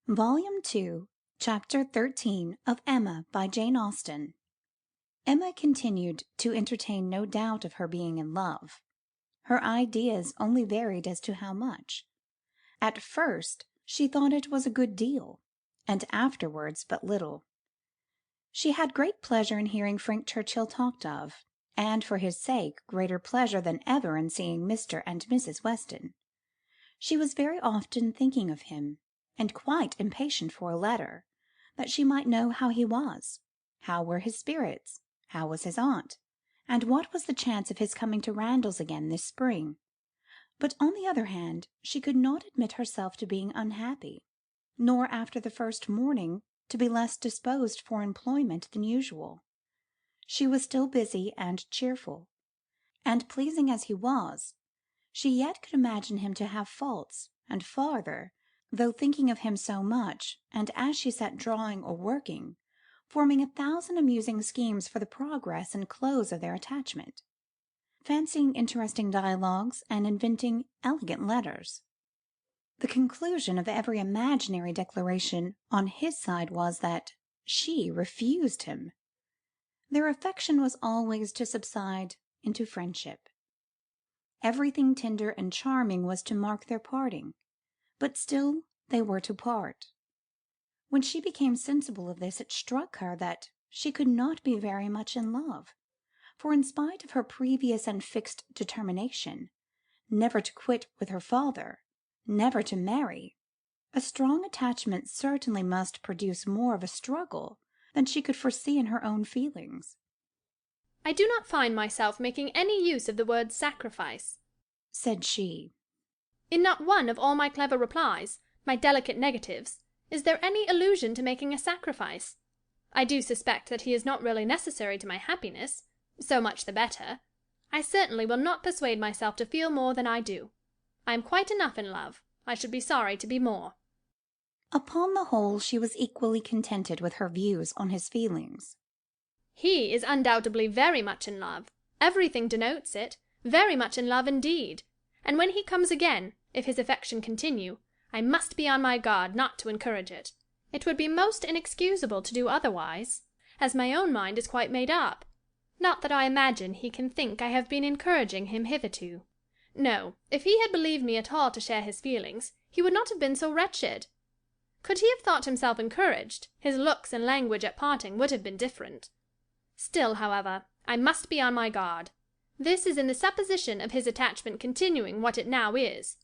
Volume 2, Chapter 13 of Emma by Jane Austen. Emma continued to entertain no doubt of her being in love. Her ideas only varied as to how much. At first she thought it was a good deal, and afterwards but little. She had great pleasure in hearing Frank Churchill talked of, and for his sake greater pleasure than ever in seeing Mr. and Mrs. Weston. She was very often thinking of him, and quite impatient for a letter, that she might know how he was, how were his spirits, how was his aunt, and what was the chance of his coming to Randalls again this spring. But on the other hand, she could not admit herself to being unhappy, nor after the first morning to be less disposed for employment than usual. She was still busy and cheerful, and pleasing as he was, she yet could imagine him to have faults, and farther, though thinking of him so much, and as she sat drawing or working, forming 1,000 amusing schemes for the progress and close of their attachment, fancying interesting dialogues, and inventing elegant letters. The conclusion of every imaginary declaration on his side was, that she refused him. Their affection was always to subside into friendship. Everything tender and charming was to mark their parting, but still they were to part. When she became sensible of this, it struck her that she could not be very much in love, for in spite of her previous and fixed determination, never to quit with her father, never to marry, a strong attachment certainly must produce more of a struggle than she could foresee in her own feelings. "I do not find myself making any use of the word sacrifice," said she. "In not one of all my clever replies, my delicate negatives, is there any allusion to making a sacrifice. I do suspect that he is not really necessary to my happiness. So much the better. I certainly will not persuade myself to feel more than I do. I am quite enough in love. I should be sorry to be more." Upon the whole, she was equally contented with her views on his feelings. "He is undoubtedly very much in love. Everything denotes it. Very much in love indeed. And when he comes again, if his affection continue, I must be on my guard not to encourage it. It would be most inexcusable to do otherwise, as my own mind is quite made up. Not that I imagine he can think I have been encouraging him hitherto. No, if he had believed me at all to share his feelings, he would not have been so wretched. Could he have thought himself encouraged, his looks and language at parting would have been different. Still, however, I must be on my guard. This is in the supposition of his attachment continuing what it now is.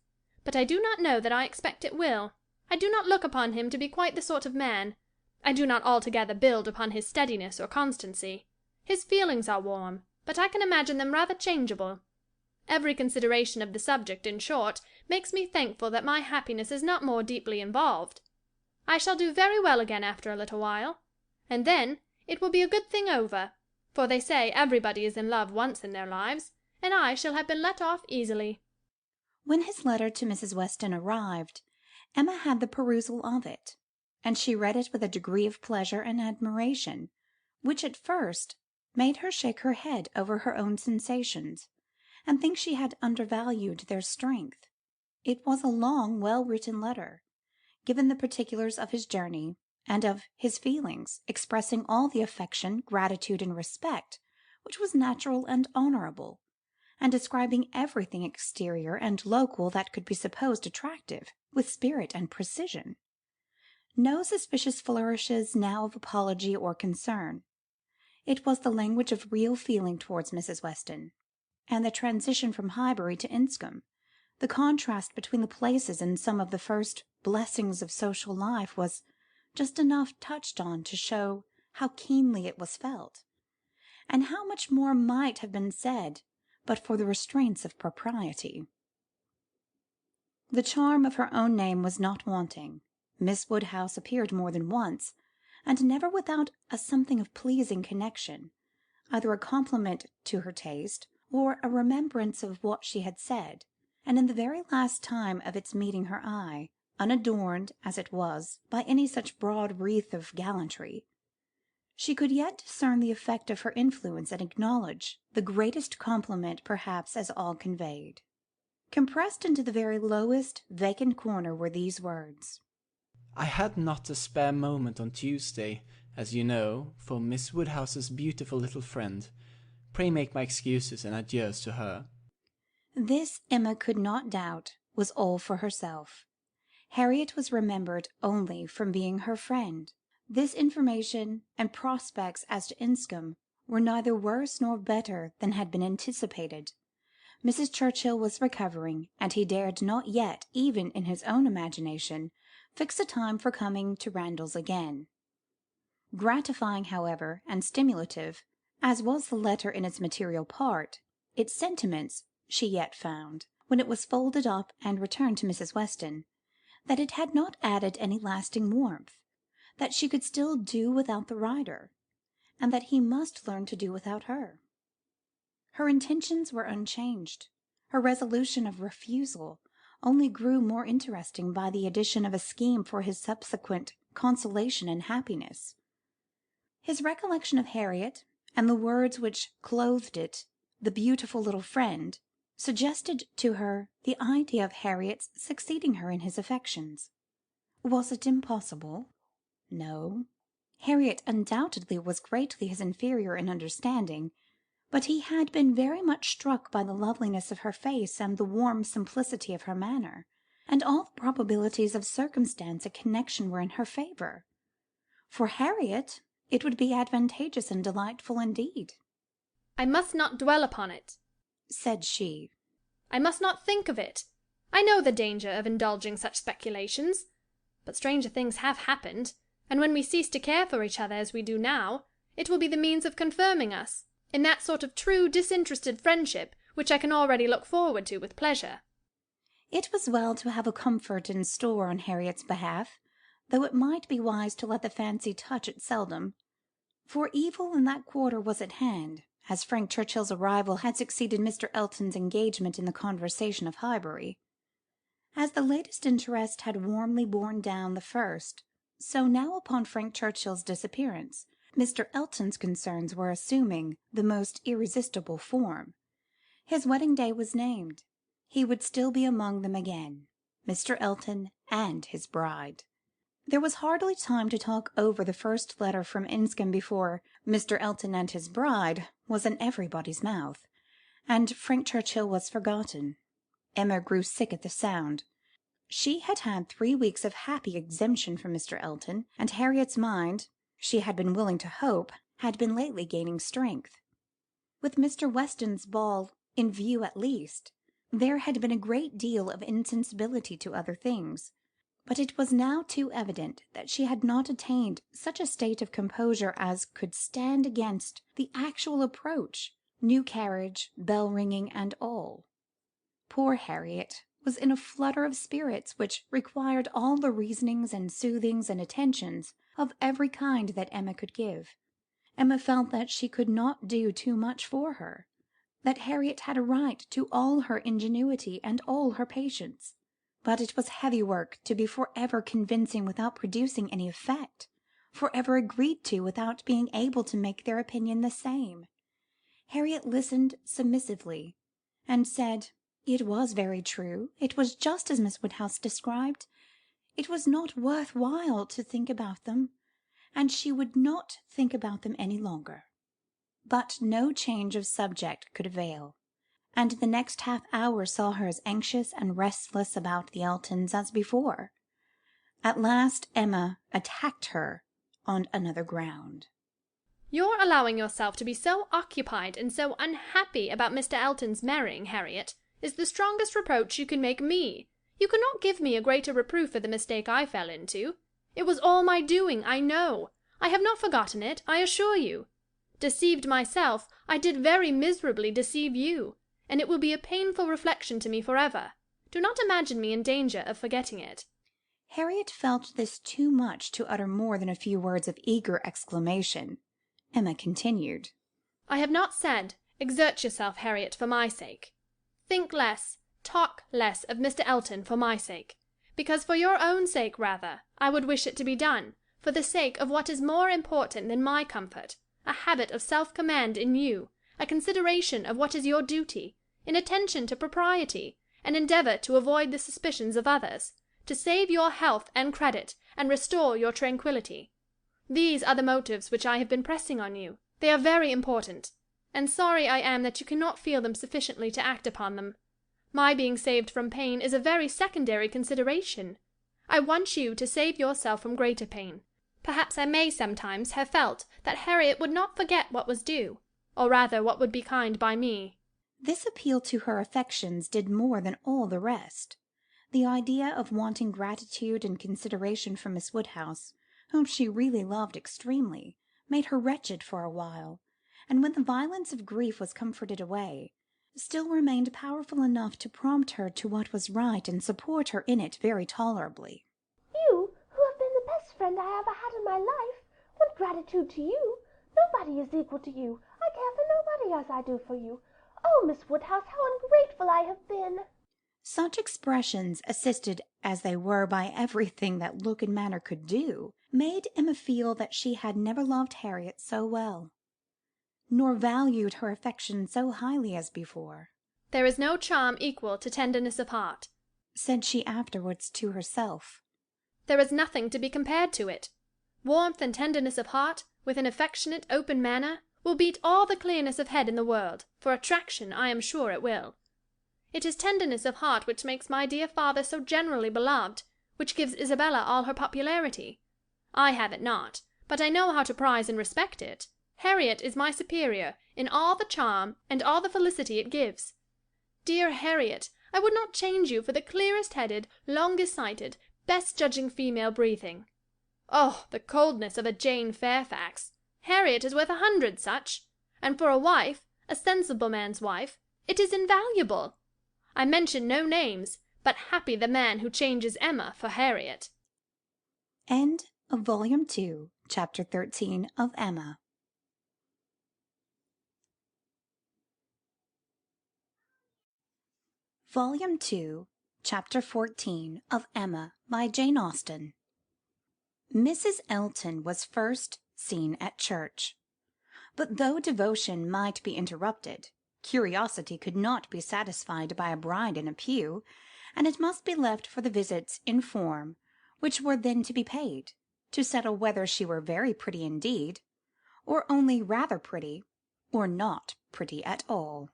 But I do not know that I expect it will. I do not look upon him to be quite the sort of man. I do not altogether build upon his steadiness or constancy. His feelings are warm, but I can imagine them rather changeable. Every consideration of the subject, in short, makes me thankful that my happiness is not more deeply involved. I shall do very well again after a little while, and then it will be a good thing over, for they say everybody is in love once in their lives, and I shall have been let off easily." When his letter to Mrs. Weston arrived, Emma had the perusal of it, and she read it with a degree of pleasure and admiration, which at first made her shake her head over her own sensations, and think she had undervalued their strength. It was a long, well-written letter, giving the particulars of his journey, and of his feelings, expressing all the affection, gratitude, and respect which was natural and honourable, and describing everything exterior and local that could be supposed attractive, with spirit and precision. No suspicious flourishes now of apology or concern. It was the language of real feeling towards Mrs. Weston, and the transition from Highbury to Enscombe, the contrast between the places and some of the first blessings of social life, was just enough touched on to show how keenly it was felt, and how much more might have been said but for the restraints of propriety. The charm of her own name was not wanting. Miss Woodhouse appeared more than once, and never without a something of pleasing connection, either a compliment to her taste, or a remembrance of what she had said, and in the very last time of its meeting her eye, unadorned as it was by any such broad wreath of gallantry, she could yet discern the effect of her influence, and acknowledge the greatest compliment perhaps as all conveyed. Compressed into the very lowest vacant corner were these words: I had not a spare moment on Tuesday, as you know, for Miss Woodhouse's beautiful little friend. Pray make my excuses and adieus to her." This, Emma could not doubt, was all for herself. Harriet was remembered only from being her friend. This information and prospects as to Enscombe were neither worse nor better than had been anticipated. Mrs. Churchill was recovering, and he dared not yet, even in his own imagination, fix a time for coming to Randalls again. Gratifying, however, and stimulative, as was the letter in its material part, its sentiments she yet found, when it was folded up and returned to Mrs. Weston, that it had not added any lasting warmth, that she could still do without the writer, and that he must learn to do without her. Her intentions were unchanged. Her resolution of refusal only grew more interesting by the addition of a scheme for his subsequent consolation and happiness. His recollection of Harriet, and the words which clothed it, the beautiful little friend, suggested to her the idea of Harriet's succeeding her in his affections. Was it impossible? No. Harriet undoubtedly was greatly his inferior in understanding, but he had been very much struck by the loveliness of her face and the warm simplicity of her manner, and all the probabilities of circumstance and connection were in her favour. For Harriet it would be advantageous and delightful indeed. "I must not dwell upon it," said she. "I must not think of it. I know the danger of indulging such speculations. But stranger things have happened, and when we cease to care for each other as we do now, it will be the means of confirming us in that sort of true disinterested friendship which I can already look forward to with pleasure." It was well to have a comfort in store on Harriet's behalf, though it might be wise to let the fancy touch it seldom, for evil in that quarter was at hand, as Frank Churchill's arrival had succeeded Mr. Elton's engagement in the conversation of Highbury. As the latest interest had warmly borne down the first, so now upon Frank Churchill's disappearance, Mr. Elton's concerns were assuming the most irresistible form. His wedding day was named. He would still be among them again, Mr. Elton and his bride. There was hardly time to talk over the first letter from Enscombe before Mr. Elton and his bride was in everybody's mouth, and Frank Churchill was forgotten. Emma grew sick at the sound. She had had 3 weeks of happy exemption from Mr. Elton, and Harriet's mind, she had been willing to hope, had been lately gaining strength. With Mr. Weston's ball in view at least, there had been a great deal of insensibility to other things, but it was now too evident that she had not attained such a state of composure as could stand against the actual approach, new carriage, bell ringing, and all. Poor Harriet was in a flutter of spirits which required all the reasonings and soothings and attentions of every kind that Emma could give. Emma felt that she could not do too much for her, that Harriet had a right to all her ingenuity and all her patience, but it was heavy work to be for ever convincing without producing any effect, for ever agreed to without being able to make their opinion the same. Harriet listened submissively, and said, it was very true, it was just as Miss Woodhouse described, it was not worth while to think about them, and she would not think about them any longer. But no change of subject could avail, and the next half hour saw her as anxious and restless about the Eltons as before. At last Emma attacked her on another ground. "Your allowing yourself to be so occupied and so unhappy about Mr. Elton's marrying Harriet is the strongest reproach you can make me. You cannot give me a greater reproof for the mistake I fell into. It was all my doing, I know. I have not forgotten it, I assure you. Deceived myself, I did very miserably deceive you, and it will be a painful reflection to me forever. Do not imagine me in danger of forgetting it." Harriet felt this too much to utter more than a few words of eager exclamation. Emma continued, "I have not said, exert yourself, Harriet, for my sake. Think less, talk less of Mr. Elton for my sake, because for your own sake rather, I would wish it to be done, for the sake of what is more important than my comfort, a habit of self-command in you, a consideration of what is your duty, an attention to propriety, an endeavour to avoid the suspicions of others, to save your health and credit, and restore your tranquillity. These are the motives which I have been pressing on you. They are very important, and sorry I am that you cannot feel them sufficiently to act upon them. My being saved from pain is a very secondary consideration. I want you to save yourself from greater pain. Perhaps I may sometimes have felt that Harriet would not forget what was due, or rather what would be kind by me. This appeal to her affections did more than all the rest. The idea of wanting gratitude and consideration from Miss Woodhouse, whom she really loved extremely, made her wretched for a while, and when the violence of grief was comforted away, still remained powerful enough to prompt her to what was right and support her in it very tolerably. You, who have been the best friend I ever had in my life, want gratitude to you. Nobody is equal to you. I care for nobody as I do for you. Oh, Miss Woodhouse, how ungrateful I have been! Such expressions, assisted as they were by everything that look and manner could do, made Emma feel that she had never loved Harriet so well, nor valued her affection so highly as before. There is no charm equal to tenderness of heart, said she afterwards to herself. There is nothing to be compared to it. Warmth and tenderness of heart, with an affectionate, open manner, will beat all the clearness of head in the world, for attraction I am sure it will. It is tenderness of heart which makes my dear father so generally beloved, which gives Isabella all her popularity. I have it not, but I know how to prize and respect it. Harriet is my superior in all the charm and all the felicity it gives. Dear Harriet, I would not change you for the clearest headed, longest sighted, best judging female breathing. Oh, the coldness of a Jane Fairfax! Harriet is worth 100 such, and for a wife, a sensible man's wife, it is invaluable. I mention no names, but happy the man who changes Emma for Harriet. End of Volume 2, Chapter 13 of Emma. Volume 2, Chapter 14 of Emma by Jane Austen. Mrs. Elton was first seen at church, but though devotion might be interrupted, curiosity could not be satisfied by a bride in a pew, and it must be left for the visits in form, which were then to be paid, to settle whether she were very pretty indeed, or only rather pretty, or not pretty at all.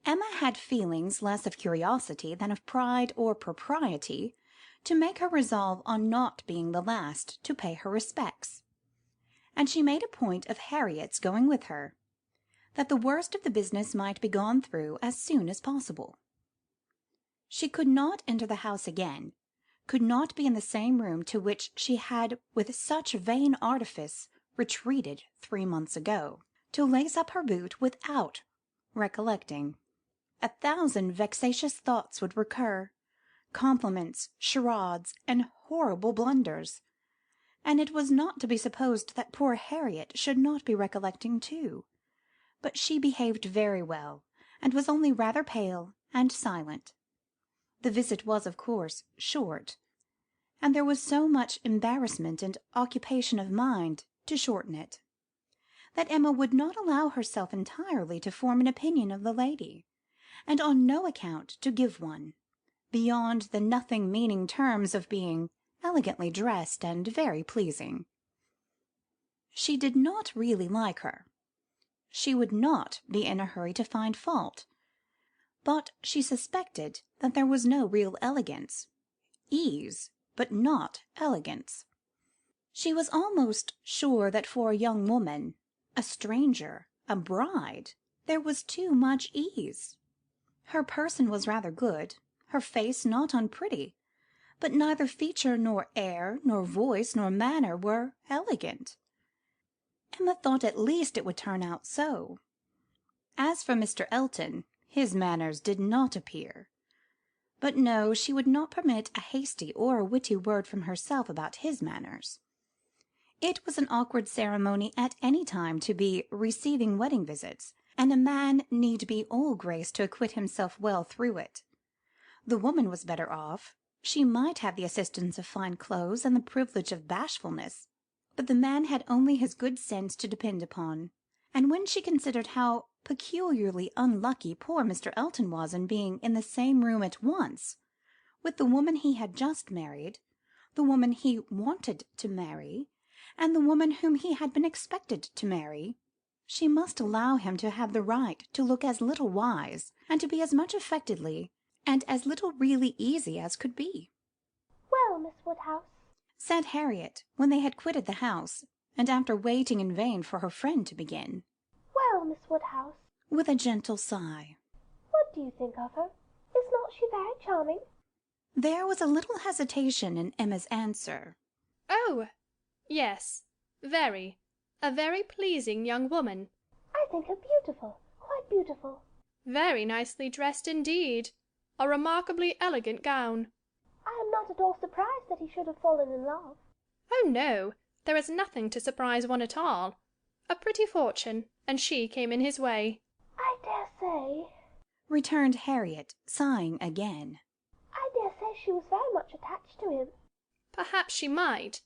Emma had feelings less of curiosity than of pride or propriety to make her resolve on not being the last to pay her respects, and she made a point of Harriet's going with her, that the worst of the business might be gone through as soon as possible. She could not enter the house again, could not be in the same room to which she had with such vain artifice retreated 3 months ago, to lace up her boot without recollecting. 1,000 vexatious thoughts would recur, compliments, charades, and horrible blunders, and it was not to be supposed that poor Harriet should not be recollecting too. But she behaved very well, and was only rather pale and silent. The visit was, of course, short, and there was so much embarrassment and occupation of mind to shorten it, that Emma would not allow herself entirely to form an opinion of the lady, and on no account to give one, beyond the nothing meaning terms of being elegantly dressed and very pleasing. She did not really like her. She would not be in a hurry to find fault, but she suspected that there was no real elegance, ease, but not elegance. She was almost sure that for a young woman, a stranger, a bride, there was too much ease. Her person was rather good, her face not unpretty, but neither feature nor air nor voice nor manner were elegant. Emma thought at least it would turn out so. As for Mr. Elton, his manners did not appear. But no, she would not permit a hasty or a witty word from herself about his manners. It was an awkward ceremony at any time to be receiving wedding visits, and a man need be all grace to acquit himself well through it. The woman was better off. She might have the assistance of fine clothes and the privilege of bashfulness, but the man had only his good sense to depend upon, and when she considered how peculiarly unlucky poor Mr. Elton was in being in the same room at once with the woman he had just married, the woman he wanted to marry, and the woman whom he had been expected to marry, she must allow him to have the right to look as little wise, and to be as much affectedly, and as little really easy as could be. "Well, Miss Woodhouse," said Harriet, when they had quitted the house, and after waiting in vain for her friend to begin. "Well, Miss Woodhouse," with a gentle sigh. "what do you think of her? Is not she very charming?" There was a little hesitation in Emma's answer. "Oh, yes, very. A very pleasing young woman." "I think her beautiful, quite beautiful." "Very nicely dressed indeed. A remarkably elegant gown." "I am not at all surprised that he should have fallen in love." "Oh, no, there is nothing to surprise one at all. A pretty fortune, and she came in his way." "I dare say," returned Harriet, sighing again. "I dare say she was very much attached to him." "Perhaps she might.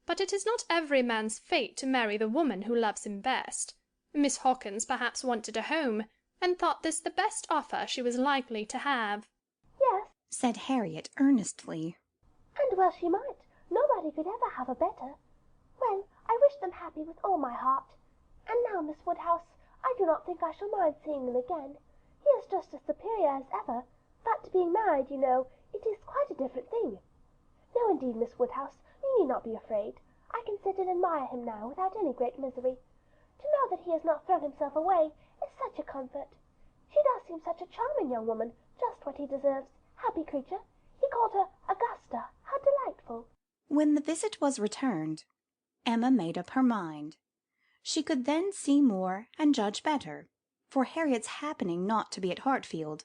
But it is not every man's fate to marry the woman who loves him best. Miss Hawkins perhaps wanted a home, and thought this the best offer she was likely to have." "Yes," said Harriet earnestly. "and well she might. Nobody could ever have a better. Well, I wish them happy with all my heart. And now, Miss Woodhouse, I do not think I shall mind seeing them again. He is just as superior as ever, but being married, you know, it is quite a different thing. No, indeed, Miss Woodhouse, you need not be afraid. I can sit and admire him now without any great misery. To know that he has not thrown himself away is such a comfort. She does seem such a charming young woman, just what he deserves. Happy creature! He called her Augusta. How delightful!" When the visit was returned, Emma made up her mind. She could then see more and judge better, for Harriet's happening not to be at Hartfield,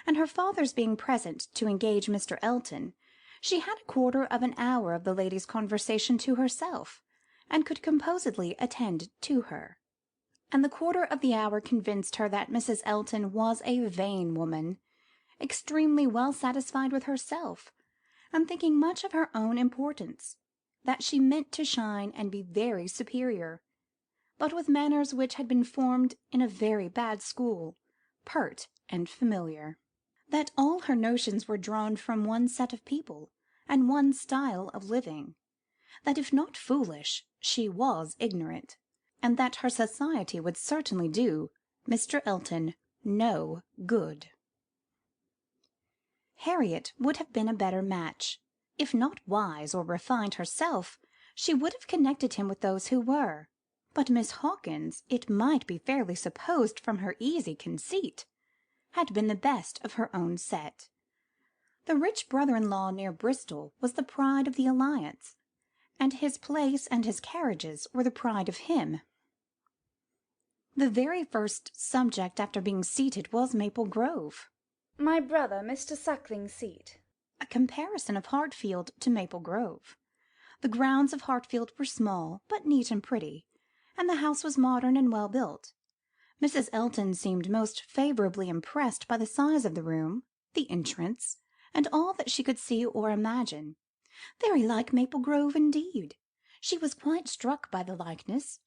and her father's being present to engage Mr. Elton, she had a quarter of an hour of the lady's conversation to herself, and could composedly attend to her. And the quarter of the hour convinced her that Mrs. Elton was a vain woman, extremely well satisfied with herself, and thinking much of her own importance, that she meant to shine and be very superior, but with manners which had been formed in a very bad school, pert and familiar, that all her notions were drawn from one set of people and one style of living, that if not foolish she was ignorant, and that her society would certainly do Mr. Elton no good. Harriet would have been a better match. If not wise or refined herself, she would have connected him with those who were. But Miss Hawkins, it might be fairly supposed from her easy conceit, had been the best of her own set. The rich brother-in-law near Bristol was the pride of the alliance, and his place and his carriages were the pride of him. The very first subject after being seated was Maple Grove. My brother, Mr. Suckling's seat. A comparison of Hartfield to Maple Grove. The grounds of Hartfield were small, but neat and pretty, and the house was modern and well built. Mrs. Elton seemed most favourably impressed by the size of the room, the entrance, and all that she could see or imagine. Very like Maple Grove indeed. She was quite struck by the likeness.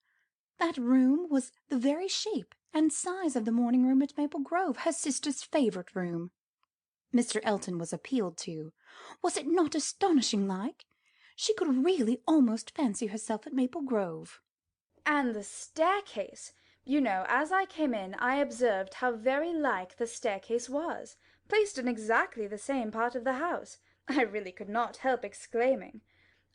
That room was the very shape and size of the morning room at Maple Grove, her sister's favourite room. Mr. Elton was appealed to. Was it not astonishing like? She could really almost fancy herself at Maple Grove. And the staircase! You know, as I came in, I observed how very like the staircase was, placed in exactly the same part of the house. I really could not help exclaiming.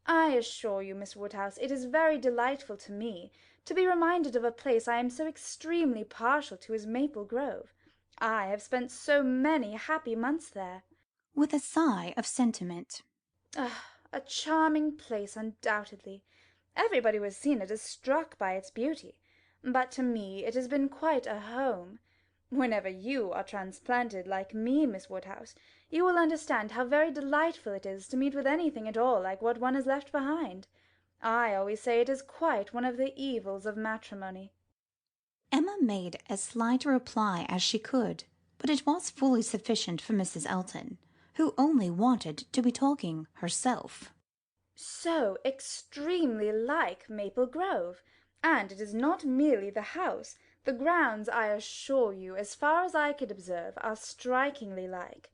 I assure you, Miss Woodhouse, it is very delightful to me to be reminded of a place I am so extremely partial to as Maple Grove. I have spent so many happy months there. With a sigh of sentiment. A charming place, undoubtedly. Everybody who has seen it is struck by its beauty, but to me it has been quite a home. Whenever you are transplanted like me, Miss Woodhouse, you will understand how very delightful it is to meet with anything at all like what one has left behind. I always say it is quite one of the evils of matrimony." Emma made as slight a reply as she could, but it was fully sufficient for Mrs. Elton, who only wanted to be talking herself. "So extremely like Maple Grove! And it is not merely the house. The grounds, I assure you, as far as I could observe, are strikingly like.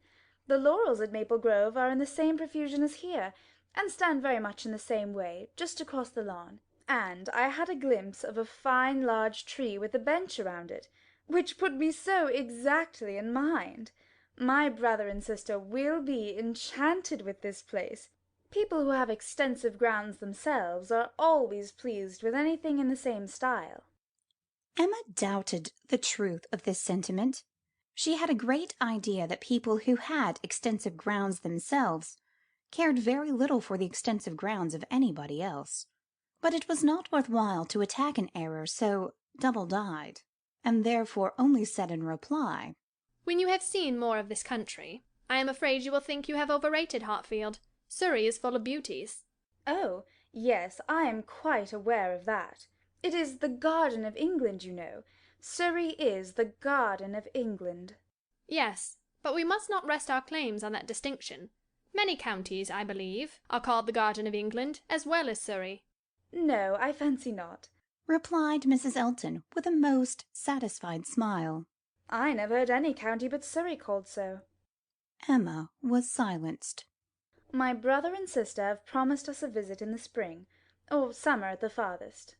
The laurels at Maple Grove are in the same profusion as here, and stand very much in the same way, just across the lawn. And I had a glimpse of a fine large tree with a bench around it, which put me so exactly in mind. My brother and sister will be enchanted with this place. People who have extensive grounds themselves are always pleased with anything in the same style. Emma doubted the truth of this sentiment. She had a great idea that people who had extensive grounds themselves cared very little for the extensive grounds of anybody else. But it was not worth while to attack an error so double-dyed, and therefore only said in reply, "When you have seen more of this country, I am afraid you will think you have overrated Hartfield. Surrey is full of beauties." "Oh, yes, I am quite aware of that. It is the garden of England, you know. Surrey is the garden of England." "Yes, but we must not rest our claims on that distinction. Many counties, I believe, are called the garden of England, as well as Surrey." "No, I fancy not," replied Mrs. Elton, with a most satisfied smile. "I never heard any county but Surrey called so." Emma was silenced. "My brother and sister have promised us a visit in the spring, or summer at the farthest,"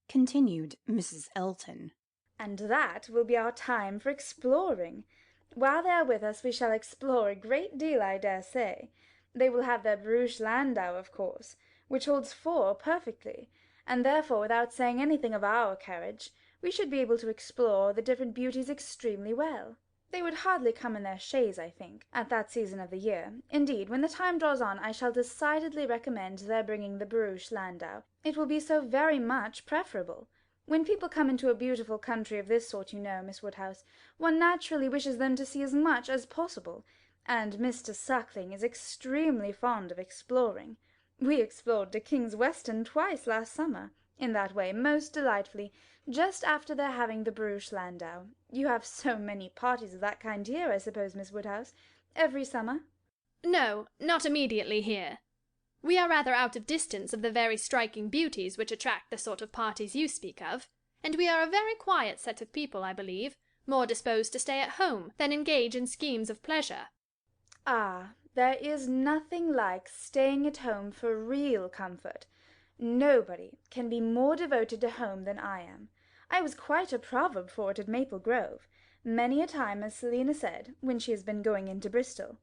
continued Mrs. Elton, "and that will be our time for exploring. While they are with us we shall explore a great deal, I dare say. They will have their barouche landau, of course, which holds 4 perfectly, and therefore, without saying anything of our carriage, we should be able to explore the different beauties extremely well. They would hardly come in their chaise, I think, at that season of the year. Indeed, when the time draws on, I shall decidedly recommend their bringing the barouche landau. It will be so very much preferable. When people come into a beautiful country of this sort, you know, Miss Woodhouse, one naturally wishes them to see as much as possible, and Mr. Suckling is extremely fond of exploring. We explored to King's Weston twice last summer, in that way, most delightfully, just after their having the barouche landau. You have so many parties of that kind here, I suppose, Miss Woodhouse, every summer?" "No, not immediately here. We are rather out of distance of the very striking beauties which attract the sort of parties you speak of, and we are a very quiet set of people, I believe, more disposed to stay at home than engage in schemes of pleasure." "Ah, there is nothing like staying at home for real comfort. Nobody can be more devoted to home than I am. I was quite a proverb for it at Maple Grove. Many a time has Selina said, when she has been going into Bristol,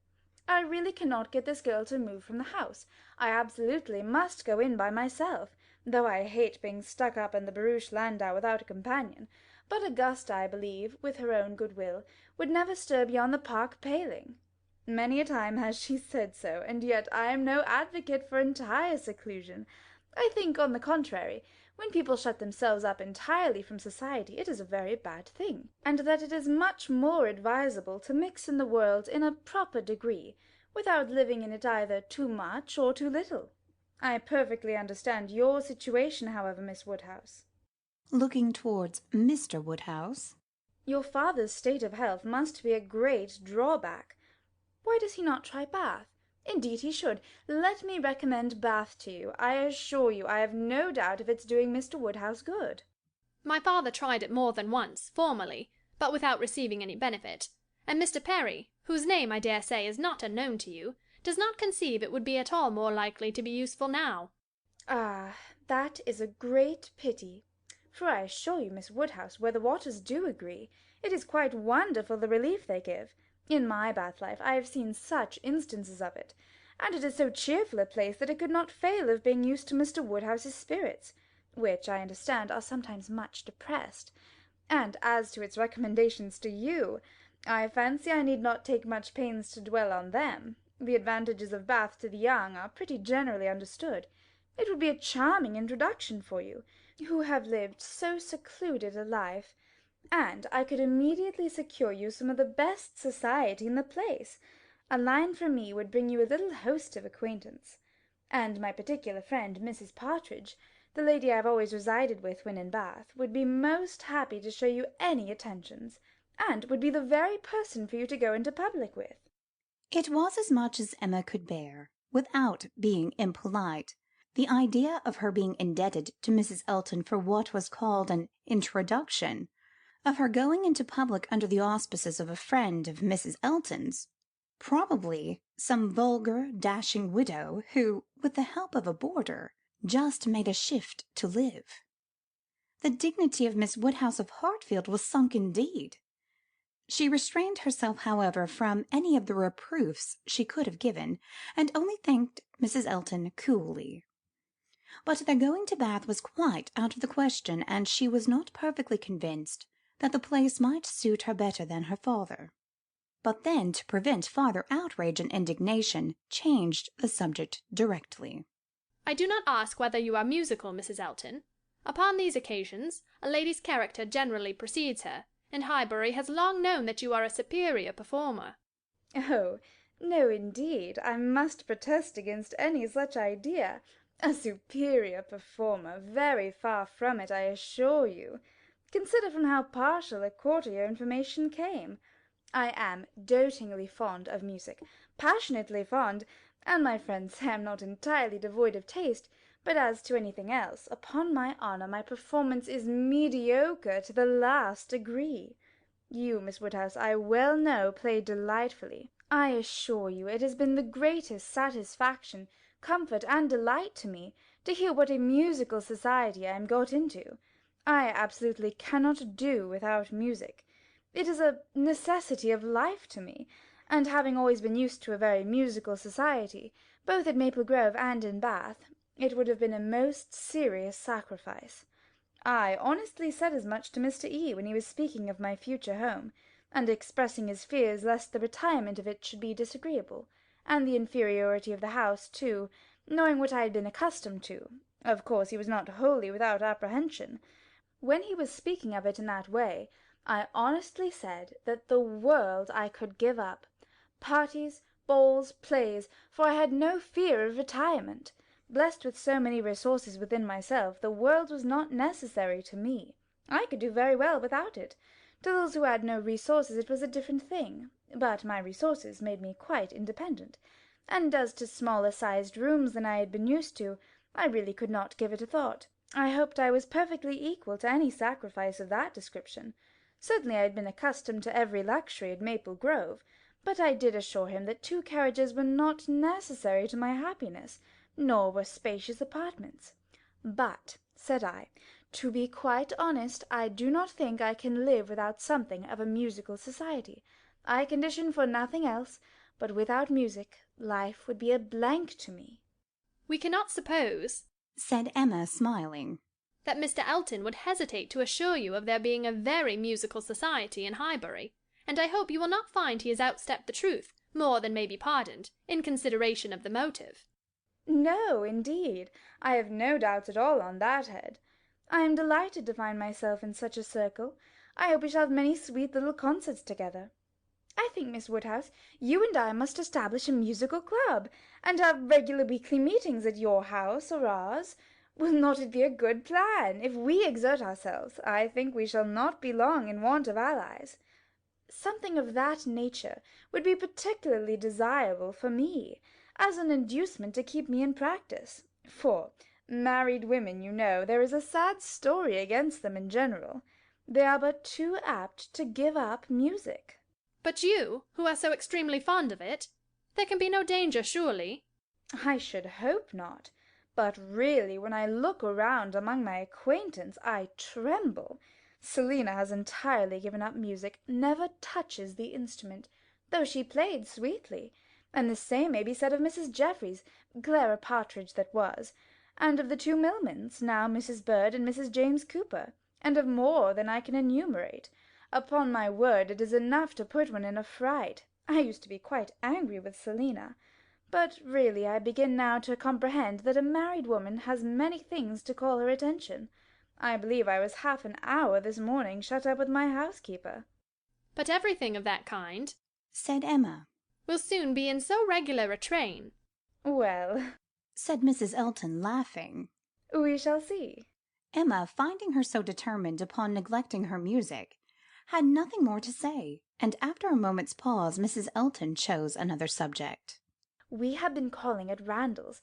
'I really cannot get this girl to move from the house. I absolutely must go in by myself, though I hate being stuck up in the barouche landau without a companion.' But Augusta, I believe, with her own good will, would never stir beyond the park paling. Many a time has she said so, and yet I am no advocate for entire seclusion. I think, on the contrary, when people shut themselves up entirely from society, it is a very bad thing, and that it is much more advisable to mix in the world in a proper degree, without living in it either too much or too little. I perfectly understand your situation, however, Miss Woodhouse." looking towards Mr. Woodhouse. "Your father's state of health must be a great drawback. Why does he not try Bath? Indeed he should. Let me recommend Bath to you. I assure you I have no doubt of its doing Mr. Woodhouse good." "My father tried it more than once, formerly, but without receiving any benefit; and Mr. Perry, whose name I dare say is not unknown to you, does not conceive it would be at all more likely to be useful now." "Ah, that is a great pity. For I assure you, Miss Woodhouse, where the waters do agree, it is quite wonderful the relief they give. In my Bath life I have seen such instances of it, and it is so cheerful a place that it could not fail of being used to Mr. Woodhouse's spirits, which, I understand, are sometimes much depressed. And as to its recommendations to you, I fancy I need not take much pains to dwell on them. The advantages of Bath to the young are pretty generally understood. It would be a charming introduction for you, who have lived so secluded a life, and I could immediately secure you some of the best society in the place. A line from me would bring you a little host of acquaintance, and my particular friend, Mrs. Partridge, the lady I have always resided with when in Bath, would be most happy to show you any attentions, and would be the very person for you to go into public with." It was as much as Emma could bear, without being impolite. The idea of her being indebted to Mrs. Elton for what was called an introduction, of her going into public under the auspices of a friend of Mrs. Elton's, Probably some vulgar, dashing widow who, with the help of a boarder, just made a shift to live. The dignity of Miss Woodhouse of Hartfield was sunk indeed. She restrained herself, however, from any of the reproofs she could have given, and only thanked Mrs. Elton coolly. But their going to Bath was quite out of the question, and she was not perfectly convinced that the place might suit her better than her father. But then, to prevent farther outrage and indignation, changed the subject directly. I do not ask whether you are musical, Mrs. Elton. Upon these occasions, a lady's character generally precedes her, and Highbury has long known that you are a superior performer. Oh, no, indeed, I must protest against any such idea. A superior performer! Very far from it, I assure you. Consider from how partial a quarter your information came. I am dotingly fond of music, passionately fond, and my friends say I am not entirely devoid of taste, but as to anything else, upon my honour, my performance is mediocre to the last degree. You, Miss Woodhouse, I well know, play delightfully. I assure you it has been the greatest satisfaction, comfort, and delight to me to hear what a musical society I am got into. I absolutely cannot do without music. It is a necessity of life to me, and having always been used to a very musical society, both at Maple Grove and in Bath, it would have been a most serious sacrifice. I honestly said as much to Mr. E. when he was speaking of my future home, and expressing his fears lest the retirement of it should be disagreeable, and the inferiority of the house too, knowing what I had been accustomed to. Of course he was not wholly without apprehension. When he was speaking of it in that way, I honestly said that the world I could give up, parties, balls, plays, for I had no fear of retirement. Blessed with so many resources within myself, the world was not necessary to me. I could do very well without it. To those who had no resources it was a different thing, but my resources made me quite independent, and as to smaller-sized rooms than I had been used to, I really could not give it a thought. I hoped I was perfectly equal to any sacrifice of that description. Certainly I had been accustomed to every luxury at Maple Grove, but I did assure him that 2 carriages were not necessary to my happiness, nor were spacious apartments. But, said I, to be quite honest, I do not think I can live without something of a musical society. I condition for nothing else, but without music life would be a blank to me. We cannot suppose, said Emma, smiling, that Mr. Elton would hesitate to assure you of there being a very musical society in Highbury, and I hope you will not find he has outstepped the truth more than may be pardoned, in consideration of the motive. No, indeed, I have no doubts at all on that head. I am delighted to find myself in such a circle. I hope we shall have many sweet little concerts together. I think, Miss Woodhouse, you and I must establish a musical club, and have regular weekly meetings at your house or ours. Will not it be a good plan? If we exert ourselves, I think we shall not be long in want of allies. Something of that nature would be particularly desirable for me, as an inducement to keep me in practice. For married women, you know, there is a sad story against them in general. They are but too apt to give up music. But you, who are so extremely fond of it, there can be no danger, surely? I should hope not. But really, when I look around among my acquaintance, I tremble. Selina has entirely given up music, never touches the instrument, though she played sweetly, and the same may be said of Mrs. Jeffreys, Clara Partridge that was, and of the 2 Millmans, now Mrs. Bird and Mrs. James Cooper, and of more than I can enumerate. Upon my word, it is enough to put one in a fright. I used to be quite angry with Selina, but really I begin now to comprehend that a married woman has many things to call her attention. I believe I was half an hour this morning shut up with my housekeeper. But everything of that kind, said Emma, will soon be in so regular a train. Well, said Mrs. Elton, laughing, we shall see. Emma, finding her so determined upon neglecting her music, had nothing more to say, and after a moment's pause Mrs. Elton chose another subject. We have been calling at Randalls,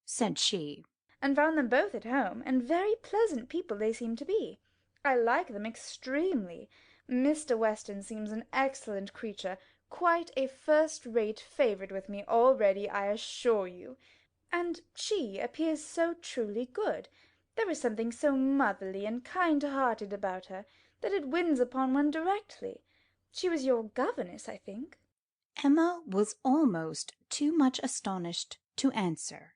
said she, and found them both at home, and very pleasant people they seem to be. I like them extremely. Mr. Weston seems an excellent creature, quite a first-rate favourite with me already, I assure you. And she appears so truly good. There is something so motherly and kind-hearted about her that it wins upon one directly. She was your governess, I think?" Emma was almost too much astonished to answer,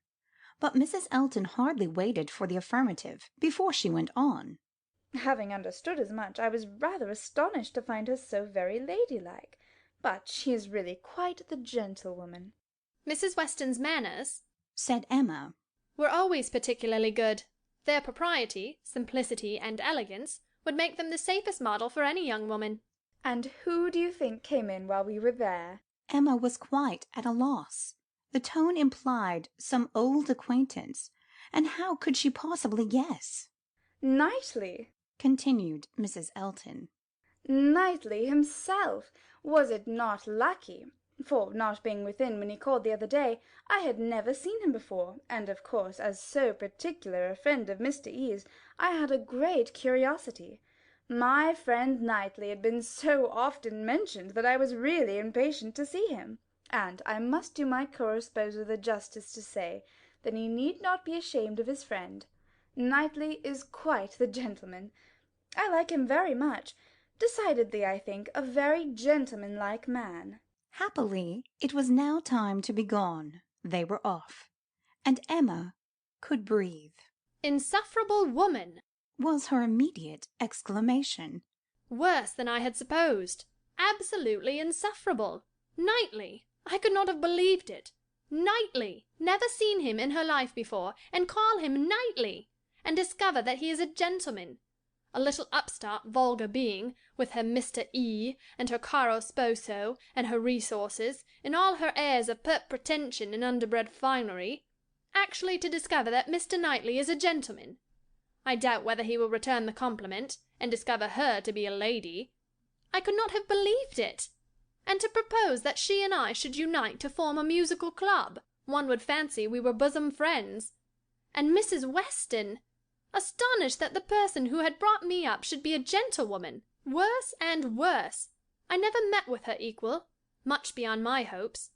but Mrs. Elton hardly waited for the affirmative before she went on. "Having understood as much, I was rather astonished to find her so very ladylike. But she is really quite the gentlewoman." Mrs. Weston's manners, said Emma, were always particularly good. Their propriety, simplicity, and elegance would make them the safest model for any young woman. "And who do you think came in while we were there?" Emma was quite at a loss. The tone implied some old acquaintance, and how could she possibly guess? "Knightley," continued Mrs. Elton. "Knightley himself. Was it not lucky? For, not being within when he called the other day, I had never seen him before, and of course, as so particular a friend of Mr. E.'s, I had a great curiosity. My friend Knightley had been so often mentioned that I was really impatient to see him, and I must do my corresposer the justice to say that he need not be ashamed of his friend. Knightley is quite the gentleman. I like him very much. Decidedly, I think, a very gentlemanlike man." Happily, it was now time to be gone. They were off, and Emma could breathe. "Insufferable woman!" was her immediate exclamation. "Worse than I had supposed. Absolutely insufferable. Knightley! I could not have believed it. Knightley! Never seen him in her life before, and call him Knightley! And discover that he is a gentleman! A little upstart vulgar being, with her Mr. E. and her caro sposo, and her resources, and all her airs of pert pretension and underbred finery, actually to discover that Mr. Knightley is a gentleman! I doubt whether he will return the compliment, and discover her to be a lady. I could not have believed it! And to propose that she and I should unite to form a musical club! One would fancy we were bosom friends. And Mrs. Weston! Astonished that the person who had brought me up should be a gentlewoman! Worse and worse! I never met with her equal. Much beyond my hopes.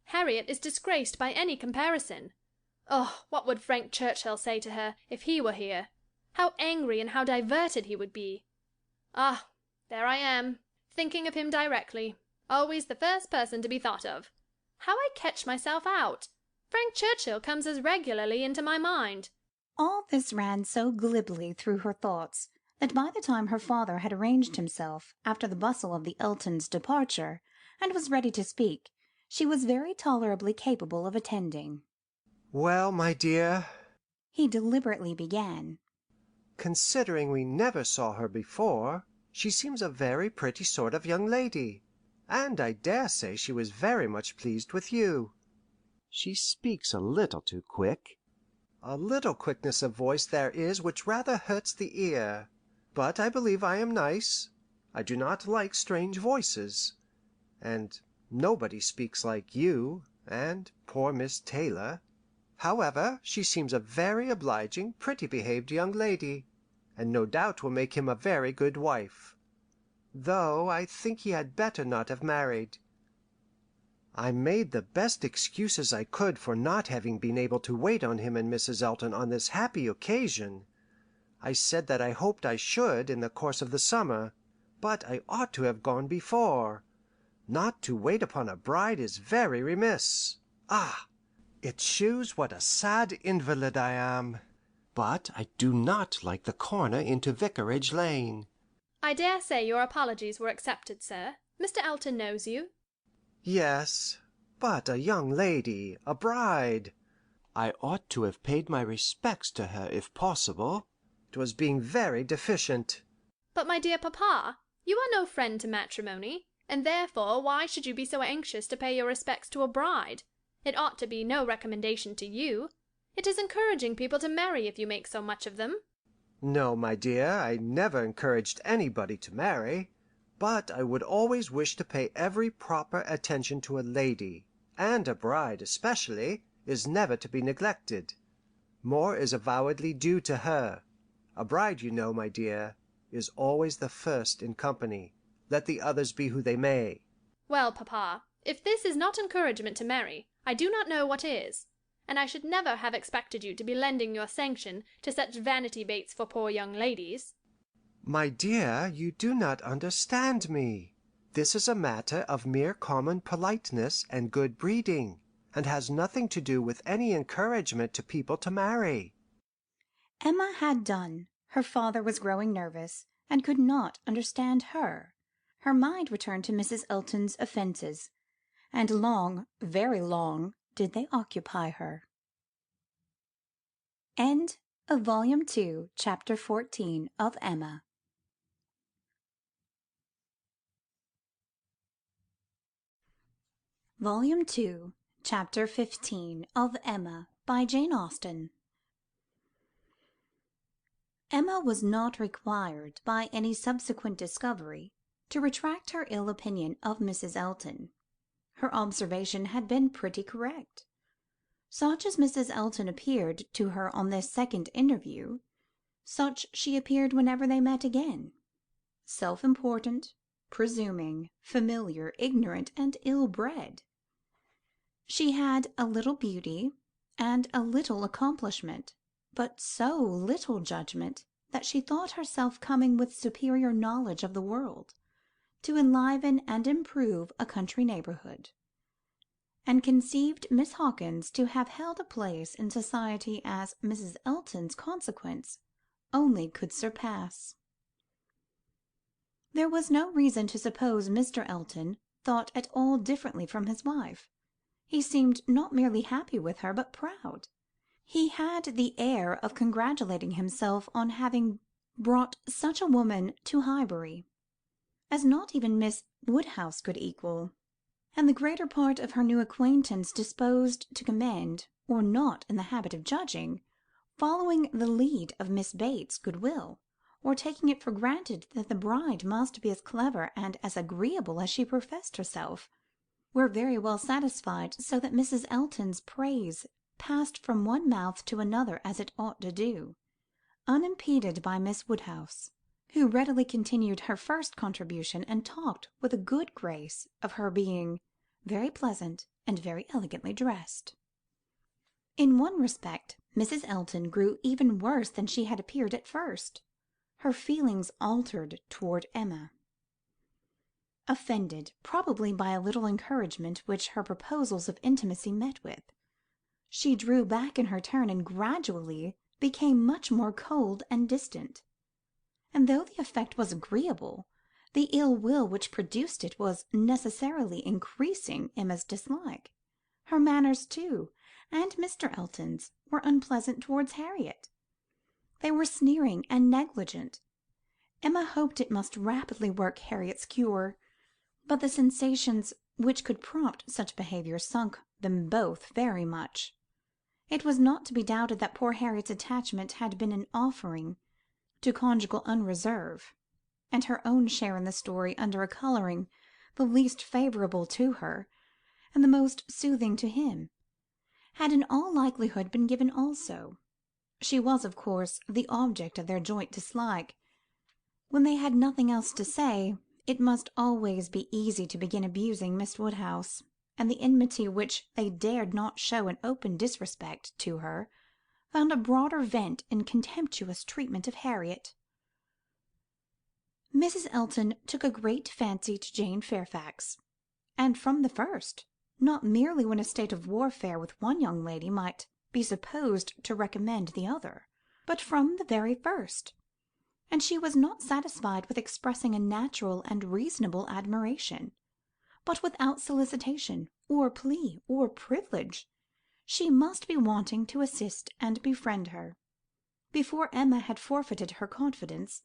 Harriet is disgraced by any comparison. Oh, what would Frank Churchill say to her, if he were here? How angry and how diverted he would be! Ah, there I am, thinking of him directly. Always the first person to be thought of. How I catch myself out! Frank Churchill comes as regularly into my mind. All this ran so glibly through her thoughts, that by the time her father had arranged himself after the bustle of the Eltons' departure, and was ready to speak, she was very tolerably capable of attending. "Well, my dear," he deliberately began, "considering we never saw her before, she seems a very pretty sort of young lady, and I dare say she was very much pleased with you. She speaks a little too quick. A little quickness of voice there is which rather hurts the ear. But I believe I am nice. I do not like strange voices. And nobody speaks like you, and poor Miss Taylor. However, she seems a very obliging, pretty behaved young lady, and no doubt will make him a very good wife. Though I think he had better not have married. I made the best excuses I could for not having been able to wait on him and Mrs. Elton on this happy occasion. I said that I hoped I should in the course of the summer, but I ought to have gone before. Not to wait upon a bride is very remiss. Ah! It shews what a sad invalid I am. But I do not like the corner into Vicarage Lane." I dare say your apologies were accepted, sir. Mr. Elton knows you. "Yes, but a young lady, a bride. I ought to have paid my respects to her if possible. It was being very deficient." But, my dear papa, you are no friend to matrimony, and therefore why should you be so anxious to pay your respects to a bride? It ought to be no recommendation to you. It is encouraging people to marry if you make so much of them. "No, my dear, I never encouraged anybody to marry. But I would always wish to pay every proper attention to a lady, and a bride especially is never to be neglected. More is avowedly due to her. A bride, you know, my dear, is always the first in company, let the others be who they may." Well, papa, if this is not encouragement to marry, I do not know what is. And I should never have expected you to be lending your sanction to such vanity baits for poor young ladies. My dear, you do not understand me. This is a matter of mere common politeness and good breeding, and has nothing to do with any encouragement to people to marry. Emma had done. Her father was growing nervous, and could not understand her. Her mind returned to Mrs. Elton's offences, and long, very long, did they occupy her. End of Volume 2, Chapter 14 of Emma. Volume 2, Chapter 15 of Emma by Jane Austen. Emma was not required by any subsequent discovery to retract her ill opinion of Mrs. Elton. Her observation had been pretty correct. Such as Mrs. Elton appeared to her on this second interview, such she appeared whenever they met again. Self-important, presuming, familiar, ignorant, and ill-bred. She had a little beauty and a little accomplishment, but so little judgment that she thought herself coming with superior knowledge of the world to enliven and improve a country neighbourhood, and conceived Miss Hawkins to have held a place in society as Mrs. Elton's consequence only could surpass. There was no reason to suppose Mr. Elton thought at all differently from his wife. He seemed not merely happy with her, but proud. He had the air of congratulating himself on having brought such a woman to Highbury, as not even Miss Woodhouse could equal, and the greater part of her new acquaintance disposed to commend, or not in the habit of judging, following the lead of Miss Bates's goodwill, or taking it for granted that the bride must be as clever and as agreeable as she professed herself, were very well satisfied, so that Mrs. Elton's praise passed from one mouth to another as it ought to do, unimpeded by Miss Woodhouse, who readily continued her first contribution, and talked with a good grace of her being very pleasant and very elegantly dressed. In one respect, Mrs. Elton grew even worse than she had appeared at first. Her feelings altered toward Emma. Offended, probably, by a little encouragement which her proposals of intimacy met with, she drew back in her turn, and gradually became much more cold and distant. And though the effect was agreeable, the ill will which produced it was necessarily increasing Emma's dislike. Her manners, too, and Mr. Elton's, were unpleasant towards Harriet. They were sneering and negligent. Emma hoped it must rapidly work Harriet's cure, but the sensations which could prompt such behaviour sunk them both very much. It was not to be doubted that poor Harriet's attachment had been an offering to conjugal unreserve, and her own share in the story, under a colouring the least favourable to her, and the most soothing to him, had in all likelihood been given also. She was, of course, the object of their joint dislike. When they had nothing else to say, it must always be easy to begin abusing Miss Woodhouse, and the enmity which they dared not show in open disrespect to her found a broader vent in contemptuous treatment of Harriet. Mrs. Elton took a great fancy to Jane Fairfax, and from the first, not merely when a state of warfare with one young lady might be supposed to recommend the other, but from the very first, and she was not satisfied with expressing a natural and reasonable admiration, but without solicitation, or plea, or privilege, she must be wanting to assist and befriend her, before Emma had forfeited her confidence,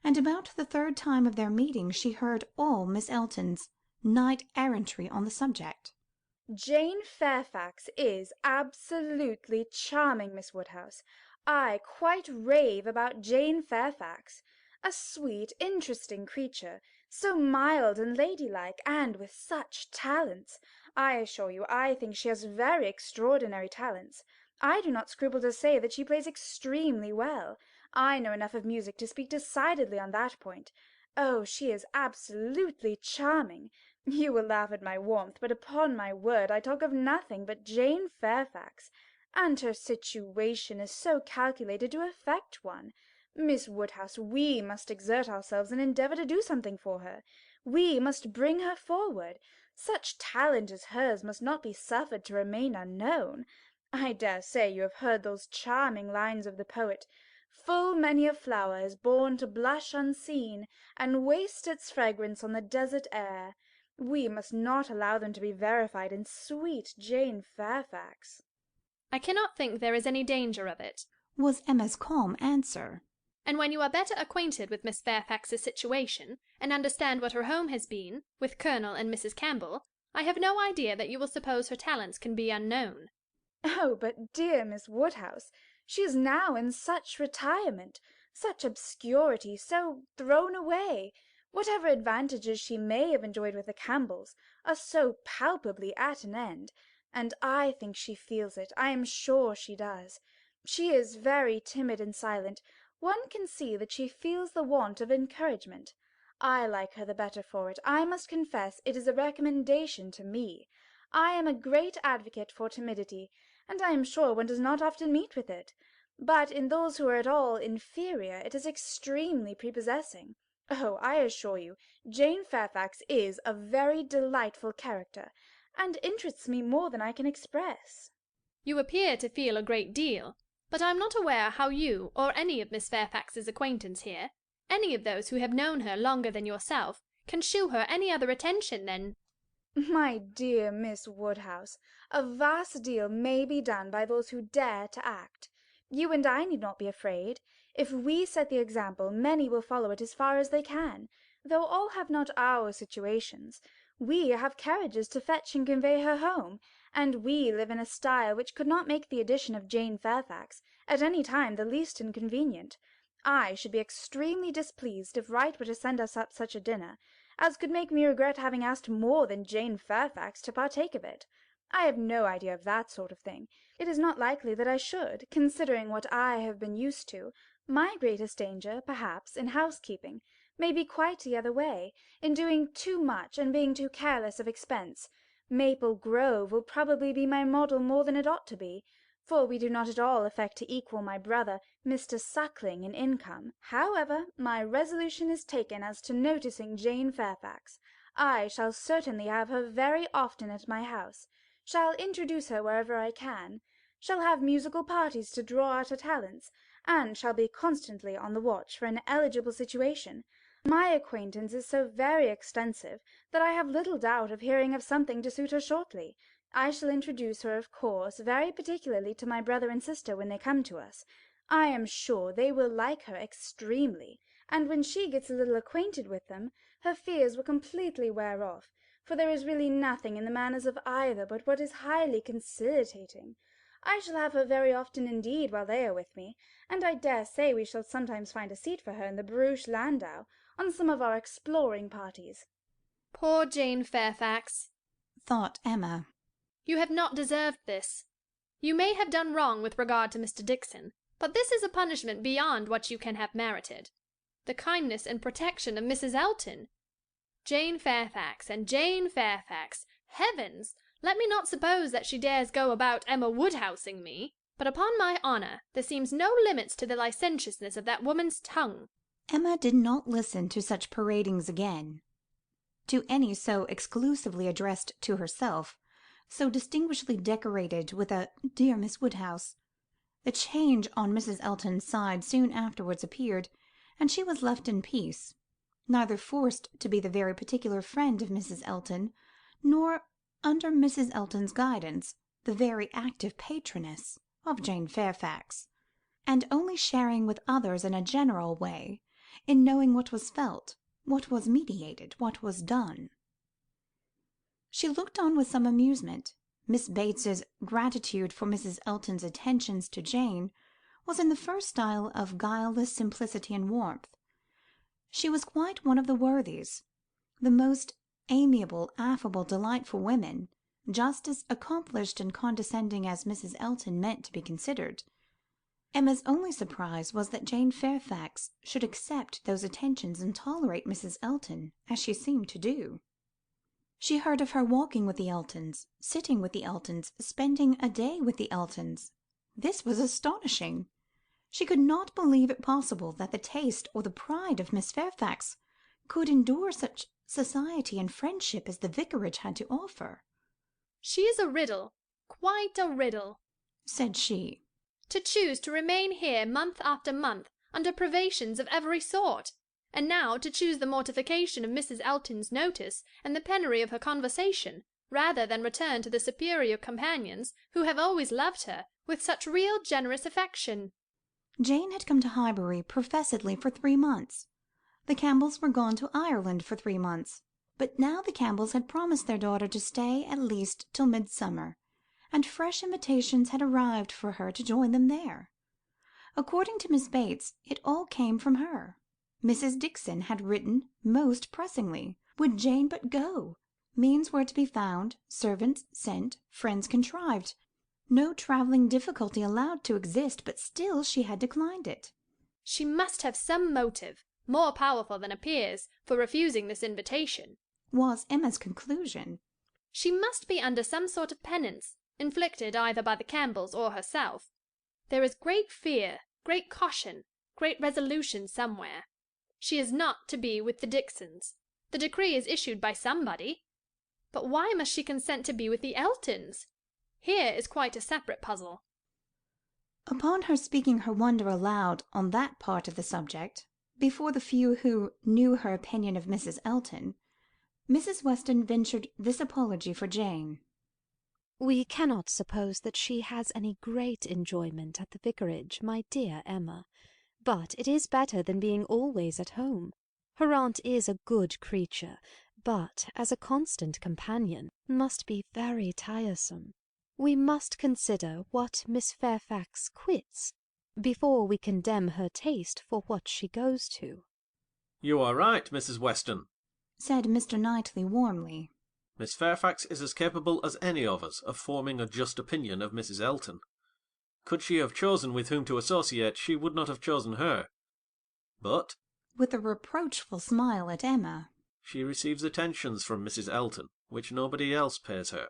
and about the third time of their meeting she heard all Miss Elton's knight-errantry on the subject. Jane Fairfax is absolutely charming, Miss Woodhouse. I quite rave about Jane Fairfax. A sweet, interesting creature, so mild and ladylike, and with such talents. I assure you I think she has very extraordinary talents. I do not scruple to say that she plays extremely well. I know enough of music to speak decidedly on that point. Oh, she is absolutely charming. You will laugh at my warmth, but upon my word I talk of nothing but Jane Fairfax, and her situation is so calculated to affect one. Miss Woodhouse, we must exert ourselves and endeavour to do something for her. We must bring her forward. Such talent as hers must not be suffered to remain unknown. I dare say you have heard those charming lines of the poet: "Full many a flower is born to blush unseen, and waste its fragrance on the desert air." We must not allow them to be verified in sweet Jane Fairfax. I cannot think there is any danger of it, was Emma's calm answer. And when you are better acquainted with Miss Fairfax's situation, and understand what her home has been, with Colonel and Mrs. Campbell, I have no idea that you will suppose her talents can be unknown. Oh, but dear Miss Woodhouse, she is now in such retirement, such obscurity, so thrown away. Whatever advantages she may have enjoyed with the Campbells are so palpably at an end, and I think she feels it. I am sure she does. She is very timid and silent. One can see that she feels the want of encouragement. I like her the better for it. I must confess it is a recommendation to me. I am a great advocate for timidity, and I am sure one does not often meet with it. But in those who are at all inferior it is extremely prepossessing. Oh, I assure you, Jane Fairfax is a very delightful character, and interests me more than I can express. You appear to feel a great deal, but I am not aware how you, or any of Miss Fairfax's acquaintance here, any of those who have known her longer than yourself, can shew her any other attention than— My dear Miss Woodhouse, a vast deal may be done by those who dare to act. You and I need not be afraid. If we set the example, many will follow it as far as they can, though all have not our situations. We have carriages to fetch and convey her home, and we live in a style which could not make the addition of Jane Fairfax at any time the least inconvenient. I should be extremely displeased if Wright were to send us up such a dinner as could make me regret having asked more than Jane Fairfax to partake of it. I have no idea of that sort of thing. It is not likely that I should, considering what I have been used to. My greatest danger, perhaps, in housekeeping, may be quite the other way, in doing too much and being too careless of expense. Maple Grove will probably be my model more than it ought to be, for we do not at all affect to equal my brother, Mr. Suckling, in income. However, my resolution is taken as to noticing Jane Fairfax. I shall certainly have her very often at my house, shall introduce her wherever I can, shall have musical parties to draw out her talents, and shall be constantly on the watch for an eligible situation. My acquaintance is so very extensive that I have little doubt of hearing of something to suit her shortly. I shall introduce her, of course, very particularly to my brother and sister when they come to us. I am sure they will like her extremely, and when she gets a little acquainted with them, her fears will completely wear off, for there is really nothing in the manners of either but what is highly conciliating. I shall have her very often indeed while they are with me, and I dare say we shall sometimes find a seat for her in the barouche landau on some of our exploring parties. Poor Jane Fairfax, thought Emma. You have not deserved this. You may have done wrong with regard to Mr. Dickson, but this is a punishment beyond what you can have merited. The kindness and protection of Mrs. Elton! Jane Fairfax and Jane Fairfax! Heavens! Let me not suppose that she dares go about Emma Woodhousing me, but upon my honour there seems no limits to the licentiousness of that woman's tongue. Emma did not listen to such paradings again, to any so exclusively addressed to herself, so distinguishedly decorated with a "dear Miss Woodhouse." The change on Mrs. Elton's side soon afterwards appeared, and she was left in peace, neither forced to be the very particular friend of Mrs. Elton, nor, under Mrs. Elton's guidance, the very active patroness of Jane Fairfax, and only sharing with others in a general way, in knowing what was felt, what was meditated, what was done. She looked on with some amusement. Miss Bates's gratitude for Mrs. Elton's attentions to Jane was in the first style of guileless simplicity and warmth. She was quite one of the worthies, the most amiable, affable, delightful women, just as accomplished and condescending as Mrs. Elton meant to be considered. Emma's only surprise was that Jane Fairfax should accept those attentions and tolerate Mrs. Elton as she seemed to do. She heard of her walking with the Eltons, sitting with the Eltons, spending a day with the Eltons. This was astonishing. She could not believe it possible that the taste or the pride of Miss Fairfax could endure such society and friendship as the vicarage had to offer. "She is a riddle, quite a riddle," said she. "To choose to remain here month after month, under privations of every sort, and now to choose the mortification of Mrs. Elton's notice and the penury of her conversation, rather than return to the superior companions who have always loved her with such real generous affection." Jane had come to Highbury professedly for 3 months. The Campbells were gone to Ireland for 3 months, but now the Campbells had promised their daughter to stay at least till midsummer, and fresh invitations had arrived for her to join them there. According to Miss Bates, it all came from her. Mrs. Dixon had written most pressingly. Would Jane but go! Means were to be found, servants sent, friends contrived, no travelling difficulty allowed to exist, but still she had declined it. "She must have some motive, more powerful than appears, for refusing this invitation," was Emma's conclusion. "She must be under some sort of penance, inflicted either by the Campbells or herself. There is great fear, great caution, great resolution somewhere. She is not to be with the Dixons. The decree is issued by somebody. But why must she consent to be with the Eltons? Here is quite a separate puzzle." Upon her speaking her wonder aloud on that part of the subject, before the few who knew her opinion of Mrs. Elton, Mrs. Weston ventured this apology for Jane. "We cannot suppose that she has any great enjoyment at the vicarage, my dear Emma, but it is better than being always at home. Her aunt is a good creature, but as a constant companion must be very tiresome. We must consider what Miss Fairfax quits before we condemn her taste for what she goes to." "You are right, Mrs. Weston," said Mr. Knightley warmly. "Miss Fairfax is as capable as any of us of forming a just opinion of Mrs. Elton. Could she have chosen with whom to associate, she would not have chosen her. But," with a reproachful smile at Emma, "she receives attentions from Mrs. Elton, which nobody else pays her."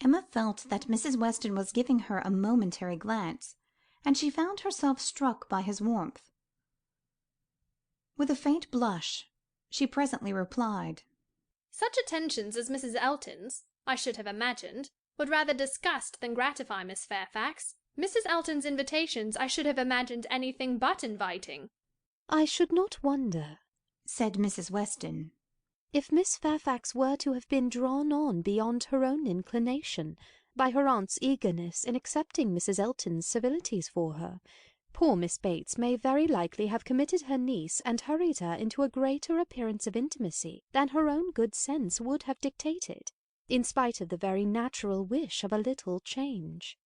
Emma felt that Mrs. Weston was giving her a momentary glance, and she found herself struck by his warmth. With a faint blush, she presently replied, "Such attentions as Mrs. Elton's, I should have imagined, would rather disgust than gratify Miss Fairfax. Mrs. Elton's invitations I should have imagined anything but inviting." "I should not wonder," said Mrs. Weston, "if Miss Fairfax were to have been drawn on beyond her own inclination by her aunt's eagerness in accepting Mrs. Elton's civilities for her. Poor Miss Bates may very likely have committed her niece and hurried her into a greater appearance of intimacy than her own good sense would have dictated, in spite of the very natural wish of a little change."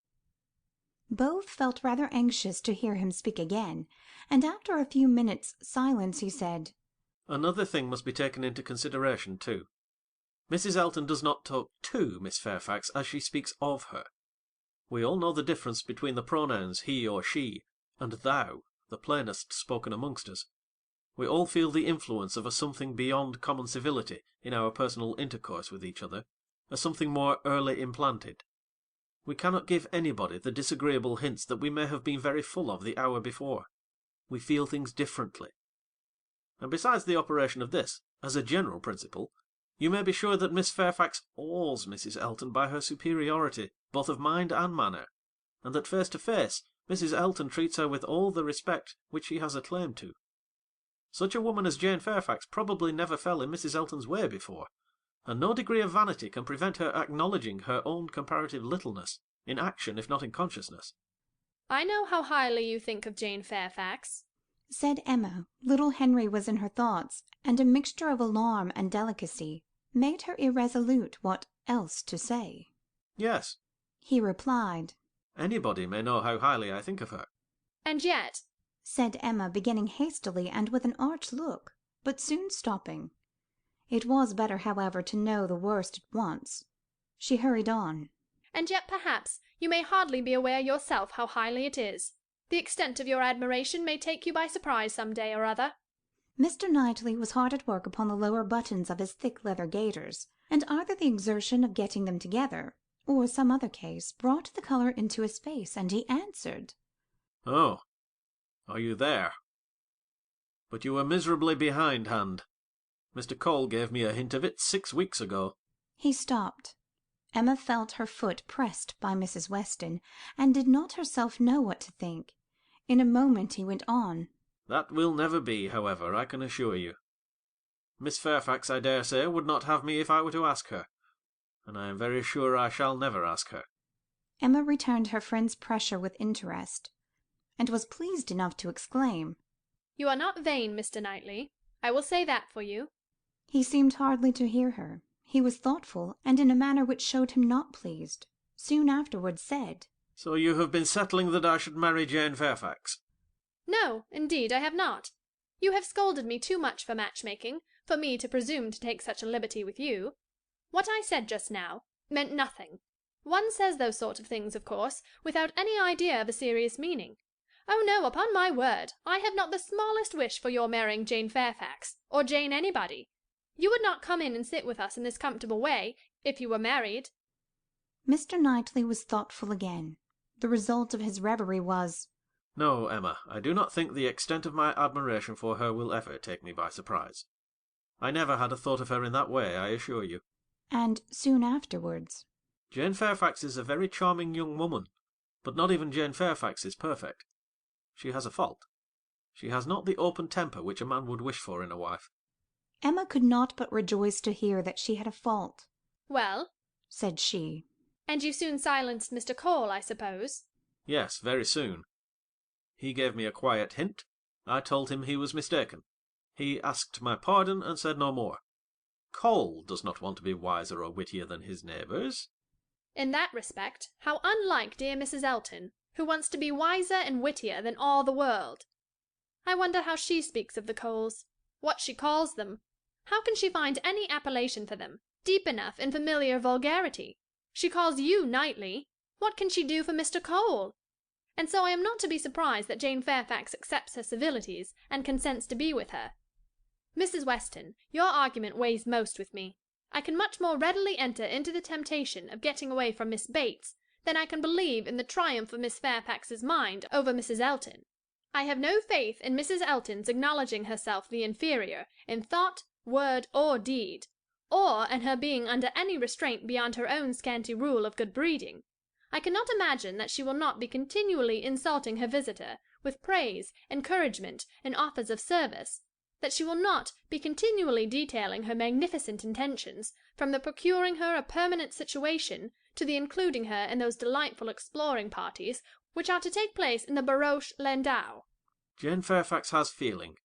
Both felt rather anxious to hear him speak again, and after a few minutes' silence he said, "Another thing must be taken into consideration, too. Mrs. Elton does not talk to Miss Fairfax as she speaks of her. We all know the difference between the pronouns he or she, and thou, the plainest spoken amongst us. We all feel the influence of a something beyond common civility in our personal intercourse with each other, a something more early implanted. We cannot give anybody the disagreeable hints that we may have been very full of the hour before. We feel things differently. And besides the operation of this, as a general principle, you may be sure that Miss Fairfax awes Mrs. Elton by her superiority, both of mind and manner, and that face to face, Mrs. Elton treats her with all the respect which she has a claim to. Such a woman as Jane Fairfax probably never fell in Mrs. Elton's way before, and no degree of vanity can prevent her acknowledging her own comparative littleness, in action if not in consciousness." "I know how highly you think of Jane Fairfax," said Emma. Little Henry was in her thoughts, and a mixture of alarm and delicacy made her irresolute what else to say. "Yes," he replied, "anybody may know how highly I think of her." "And yet," said Emma, beginning hastily and with an arch look, but soon stopping. It was better, however, to know the worst at once. She hurried on. "And yet perhaps you may hardly be aware yourself how highly it is. The extent of your admiration may take you by surprise some day or other." Mr. Knightley was hard at work upon the lower buttons of his thick leather gaiters, and either the exertion of getting them together, or some other case, brought the colour into his face, and he answered, "Oh, are you there? But you were miserably behindhand. Mr. Cole gave me a hint of it 6 weeks ago." He stopped. Emma felt her foot pressed by Mrs. Weston, and did not herself know what to think. In a moment he went on. "That will never be, however, I can assure you. Miss Fairfax, I dare say, would not have me if I were to ask her, and I am very sure I shall never ask her." Emma returned her friend's pressure with interest, and was pleased enough to exclaim, "You are not vain, Mr. Knightley. I will say that for you." He seemed hardly to hear her. He was thoughtful, and in a manner which showed him not pleased. Soon afterwards said, "So you have been settling that I should marry Jane Fairfax?" "No, indeed I have not. You have scolded me too much for match-making, for me to presume to take such a liberty with you. What I said just now meant nothing. One says those sort of things, of course, without any idea of a serious meaning. Oh no, upon my word, I have not the smallest wish for your marrying Jane Fairfax, or Jane anybody. You would not come in and sit with us in this comfortable way, if you were married." Mr. Knightley was thoughtful again. The result of his reverie was, "No, Emma, I do not think the extent of my admiration for her will ever take me by surprise. I never had a thought of her in that way, I assure you." And soon afterwards, "Jane Fairfax is a very charming young woman, but not even Jane Fairfax is perfect. She has a fault. She has not the open temper which a man would wish for in a wife." Emma could not but rejoice to hear that she had a fault. "Well," said she, "and you soon silenced Mr. Cole, I suppose?" "Yes, very soon. He gave me a quiet hint. I told him he was mistaken. He asked my pardon, and said no more. Cole does not want to be wiser or wittier than his neighbours." "In that respect, how unlike dear Mrs. Elton, who wants to be wiser and wittier than all the world! I wonder how she speaks of the Coles, what she calls them. How can she find any appellation for them, deep enough in familiar vulgarity? She calls you Knightley. What can she do for Mr. Cole? And so I am not to be surprised that Jane Fairfax accepts her civilities, and consents to be with her. Mrs. Weston, your argument weighs most with me. I can much more readily enter into the temptation of getting away from Miss Bates than I can believe in the triumph of Miss Fairfax's mind over Mrs. Elton. I have no faith in Mrs. Elton's acknowledging herself the inferior in thought, word, or deed, or in her being under any restraint beyond her own scanty rule of good breeding. I cannot imagine that she will not be continually insulting her visitor with praise, encouragement, and offers of service, that she will not be continually detailing her magnificent intentions, from the procuring her a permanent situation to the including her in those delightful exploring parties which are to take place in the barouche landau." "Jane Fairfax has feeling,"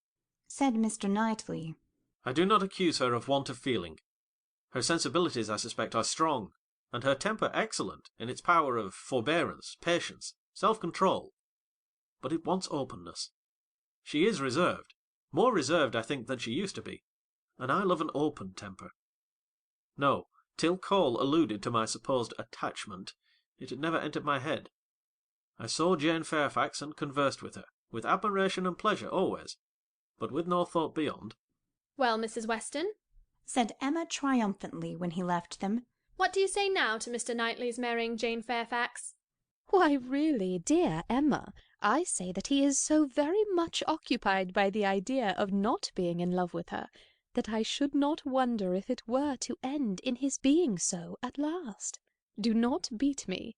said Mr. Knightley. "I do not accuse her of want of feeling. Her sensibilities, I suspect, are strong, and her temper excellent in its power of forbearance, patience, self-control. But it wants openness. She is reserved, more reserved, I think, than she used to be, and I love an open temper. No, till Cole alluded to my supposed attachment, it had never entered my head. I saw Jane Fairfax and conversed with her, with admiration and pleasure always, but with no thought beyond." "Well, Mrs. Weston," said Emma triumphantly when he left them, "what do you say now to Mr. Knightley's marrying Jane Fairfax?" Why, really, dear Emma, I say that he is so very much occupied by the idea of not being in love with her, that I should not wonder if it were to end in his being so at last. Do not beat me."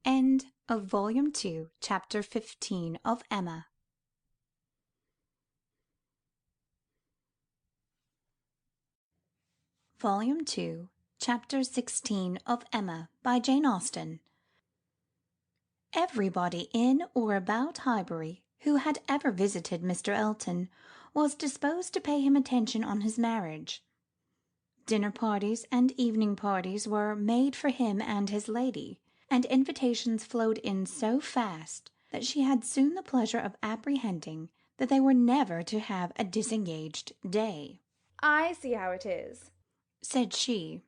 End of Volume 2, Chapter 15 of Emma. Volume 2, Chapter 16 of Emma by Jane Austen. Everybody in or about Highbury who had ever visited Mr. Elton was disposed to pay him attention on his marriage. Dinner parties and evening parties were made for him and his lady, and invitations flowed in so fast that she had soon the pleasure of apprehending that they were never to have a disengaged day. "I see how it is," said she.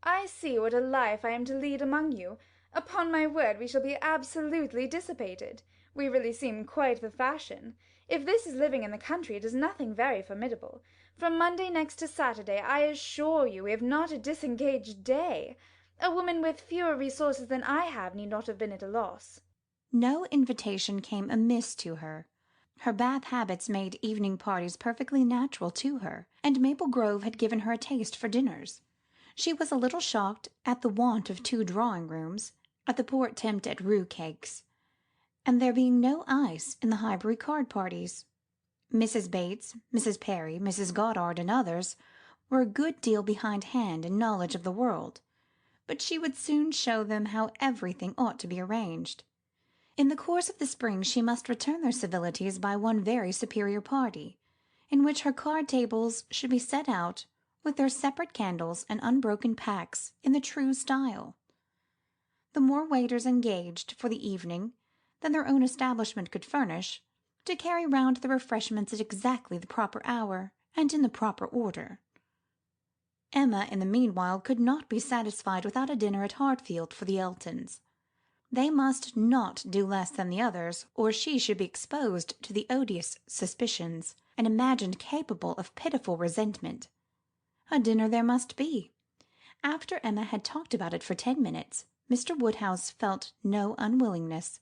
"I see what a life I am to lead among you. Upon my word, we shall be absolutely dissipated. We really seem quite the fashion. If this is living in the country, it is nothing very formidable. From Monday next to Saturday, I assure you we have not a disengaged day. A woman with fewer resources than I have need not have been at a loss." No invitation came amiss to her. Her Bath habits made evening parties perfectly natural to her, and Maple Grove had given her a taste for dinners. She was a little shocked at the want of 2 drawing-rooms, at the poor attempt at roux cakes, and there being no ice in the Highbury card parties. Mrs. Bates, Mrs. Perry, Mrs. Goddard, and others were a good deal behindhand in knowledge of the world, but she would soon show them how everything ought to be arranged. In the course of the spring she must return their civilities by one very superior party, in which her card tables should be set out with their separate candles and unbroken packs in the true style. The more waiters engaged for the evening than their own establishment could furnish, to carry round the refreshments at exactly the proper hour and in the proper order. Emma, in the meanwhile, could not be satisfied without a dinner at Hartfield for the Eltons. They must not do less than the others, or she should be exposed to the odious suspicions, and imagined capable of pitiful resentment. A dinner there must be. After Emma had talked about it for 10 minutes, Mr. Woodhouse felt no unwillingness,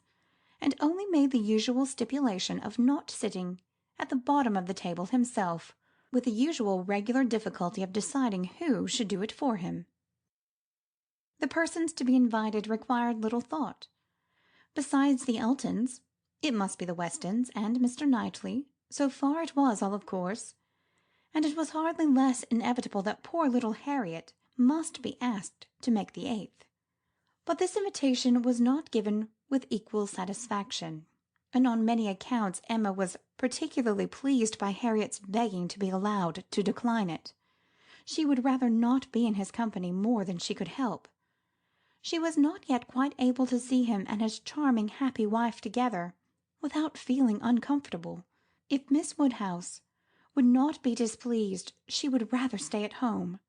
and only made the usual stipulation of not sitting at the bottom of the table himself, with the usual regular difficulty of deciding who should do it for him. The persons to be invited required little thought. Besides the Eltons, it must be the Westons and Mr. Knightley. So far it was all of course, and it was hardly less inevitable that poor little Harriet must be asked to make the 8th. But this invitation was not given with equal satisfaction, and on many accounts Emma was particularly pleased by Harriet's begging to be allowed to decline it. She would rather not be in his company more than she could help. She was not yet quite able to see him and his charming, happy wife together, without feeling uncomfortable. If Miss Woodhouse would not be displeased, she would rather stay at home.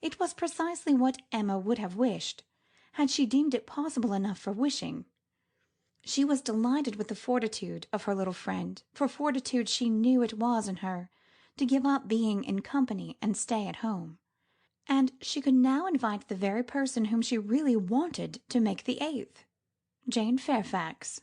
It was precisely what Emma would have wished, had she deemed it possible enough for wishing. She was delighted with the fortitude of her little friend, for fortitude she knew it was in her, to give up being in company and stay at home. And she could now invite the very person whom she really wanted to make the 8th, Jane Fairfax.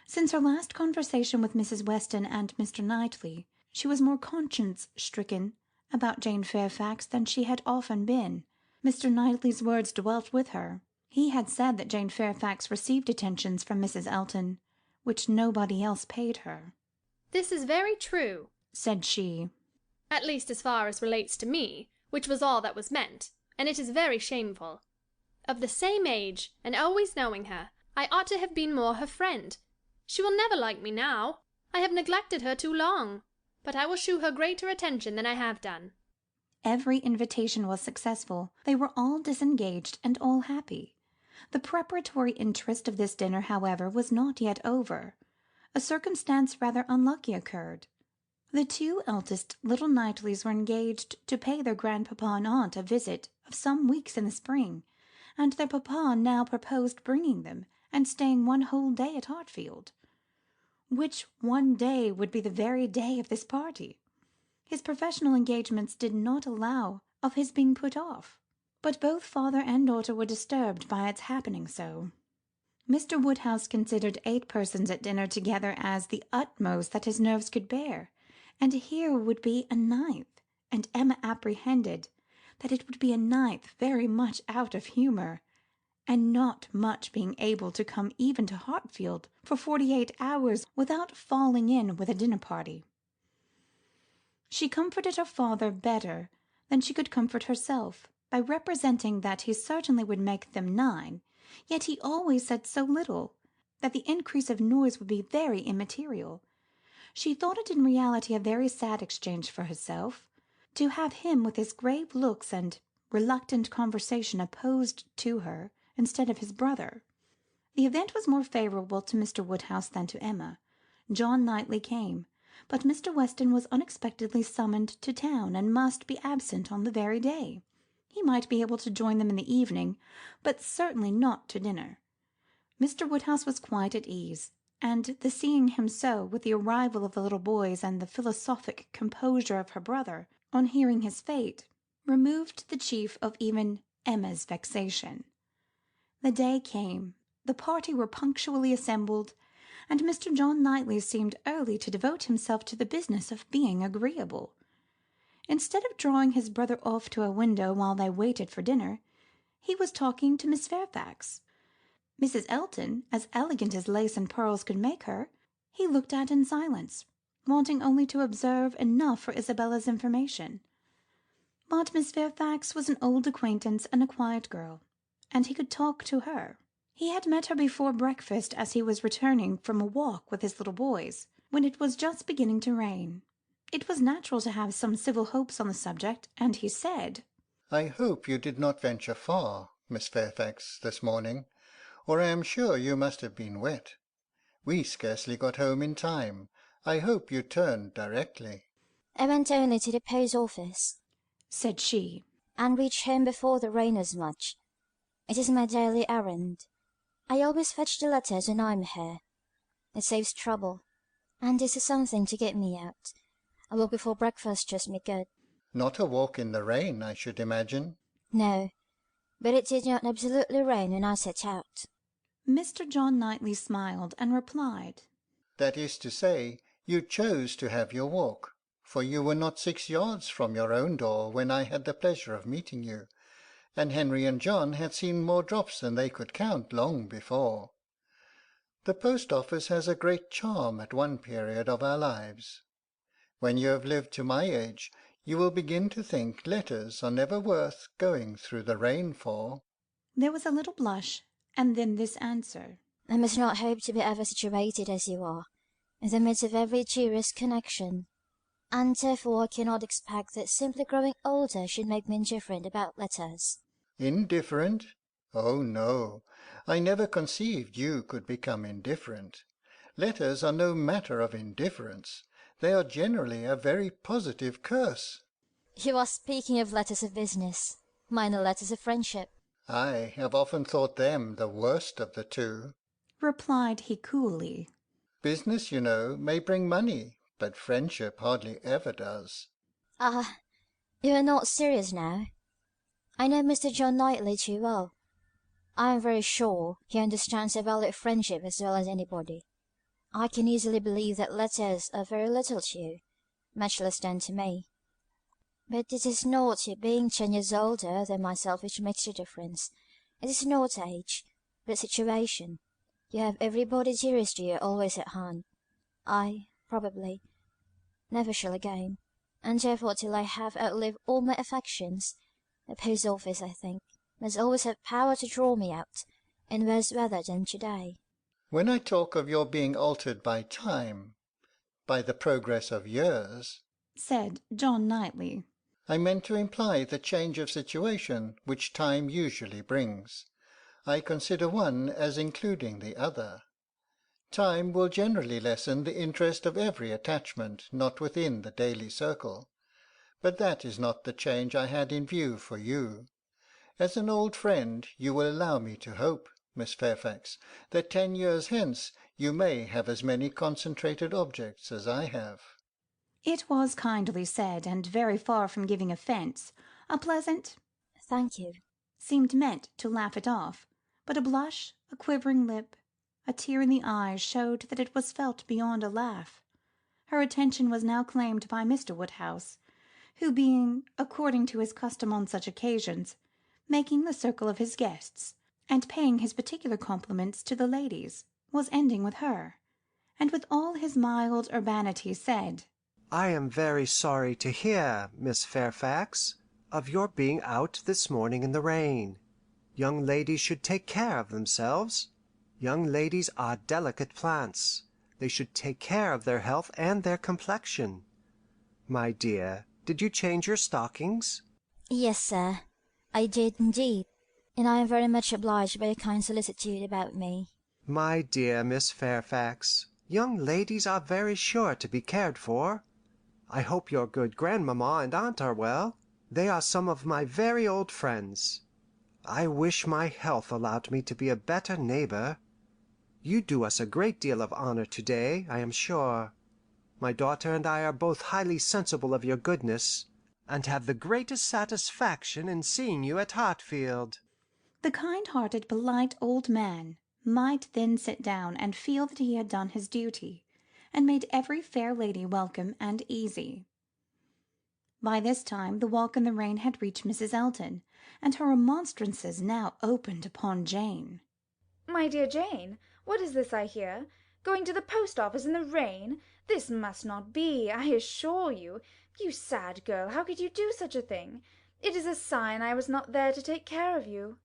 Since her last conversation with Mrs. Weston and Mr. Knightley, she was more conscience-stricken about Jane Fairfax than she had often been. Mr. Knightley's words dwelt with her. He had said that Jane Fairfax received attentions from Mrs. Elton, which nobody else paid her. "This is very true," said she. "at least as far as relates to me, which was all that was meant, and it is very shameful. Of the same age, and always knowing her, I ought to have been more her friend. She will never like me now. I have neglected her too long, but I will shew her greater attention than I have done." Every invitation was successful. They were all disengaged and all happy. The preparatory interest of this dinner, however, was not yet over. A circumstance rather unlucky occurred. The 2 eldest little Knightleys were engaged to pay their grandpapa and aunt a visit of some weeks in the spring, and their papa now proposed bringing them and staying one whole day at Hartfield, which one day would be the very day of this party. His professional engagements did not allow of his being put off, but both father and daughter were disturbed by its happening so. Mr. Woodhouse considered 8 persons at dinner together as the utmost that his nerves could bear, and here would be a 9th, and Emma apprehended that it would be a 9th very much out of humour, and not much being able to come even to Hartfield for 48 hours without falling in with a dinner party. She comforted her father better than she could comfort herself, by representing that he certainly would make them 9, yet he always said so little, that the increase of noise would be very immaterial. She thought it in reality a very sad exchange for herself, to have him with his grave looks and reluctant conversation opposed to her, instead of his brother. The event was more favourable to Mr. Woodhouse than to Emma. John Knightley came, but Mr. Weston was unexpectedly summoned to town, and must be absent on the very day. He might be able to join them in the evening, but certainly not to dinner. Mr. Woodhouse was quite at ease. and the seeing him so, with the arrival of the little boys and the philosophic composure of her brother on hearing his fate, removed the chief of even Emma's vexation. The day came, the party were punctually assembled, and Mr. John Knightley seemed early to devote himself to the business of being agreeable. Instead of drawing his brother off to a window while they waited for dinner, he was talking to Miss Fairfax. Mrs. Elton, as elegant as lace and pearls could make her, he looked at in silence, wanting only to observe enough for Isabella's information. But Miss Fairfax was an old acquaintance and a quiet girl, and he could talk to her. He had met her before breakfast as he was returning from a walk with his little boys, when it was just beginning to rain. It was natural to have some civil hopes on the subject, and he said, "I hope you did not venture far, Miss Fairfax, this morning, or I am sure you must have been wet. We scarcely got home in time. I hope you turned directly." "I went only to the post office," said she, "and reached home before the rain was much. It is my daily errand. I always fetch the letters when I am here. It saves trouble, and this is something to get me out. A walk before breakfast does me good." Not a walk in the rain, I should imagine. "No, but it did not absolutely rain when I set out." Mr. John Knightley smiled and replied, "That is to say, you chose to have your walk, for you were not 6 yards from your own door when I had the pleasure of meeting you, and Henry and John had seen more drops than they could count long before. The post office has a great charm at one period of our lives. When you have lived to my age, you will begin to think letters are never worth going through the rain for." There was a little blush, and then this answer, "I must not hope to be ever situated as you are, in the midst of every dearest connection, and therefore I cannot expect that simply growing older should make me indifferent about letters." "Indifferent? Oh, no. I never conceived you could become indifferent. Letters are no matter of indifference. They are generally a very positive curse." "You are speaking of letters of business. Mine are letters of friendship." "I have often thought them the worst of the two," replied he coolly. "Business, you know, may bring money, but friendship hardly ever does." "Ah, you are not serious now. I know Mr. John Knightley too well. I am very sure he understands the value of friendship as well as anybody. I can easily believe that letters are very little to you, much less than to me. But it is not your being 10 years older than myself which makes the difference. It is not age, but situation. You have everybody dearest to you always at hand. I, probably, never shall again, and therefore till I have outlived all my affections, the post office, I think, must always have power to draw me out, in worse weather than to-day." When I talk of your being altered by time, by the progress of years, said John Knightley, I meant to imply the change of situation which time usually brings. I consider one as including the other. Time will generally lessen the interest of every attachment not within the daily circle. But that is not the change I had in view for you. As an old friend, you will allow me to hope, Miss Fairfax, that 10 years hence you may have as many concentrated objects as I have. It was kindly said, and very far from giving offence. A pleasant "Thank you" seemed meant to laugh it off, but a blush, a quivering lip, a tear in the eye showed that it was felt beyond a laugh. Her attention was now claimed by Mr. Woodhouse, who being, according to his custom on such occasions, making the circle of his guests, and paying his particular compliments to the ladies, was ending with her, and with all his mild urbanity said, "I am very sorry to hear, Miss Fairfax, of your being out this morning in the rain. Young ladies should take care of themselves. Young ladies are delicate plants. They should take care of their health and their complexion. My dear, did you change your stockings?" "Yes, sir, I did indeed, and I am very much obliged by your kind solicitude about me." My dear Miss Fairfax, young ladies are very sure to be cared for. I hope your good grandmamma and aunt are well. They are some of my very old friends. I wish my health allowed me to be a better neighbour. You do us a great deal of honour to-day, I am sure. My daughter and I are both highly sensible of your goodness, and have the greatest satisfaction in seeing you at Hartfield." The kind-hearted, polite old man might then sit down and feel that he had done his duty, and made every fair lady welcome and easy. By this time the walk in the rain had reached Mrs. Elton, and her remonstrances now opened upon Jane. "My dear Jane, what is this I hear? Going to the post office in the rain? This must not be, I assure you. You sad girl, how could you do such a thing? It is a sign I was not there to take care of you."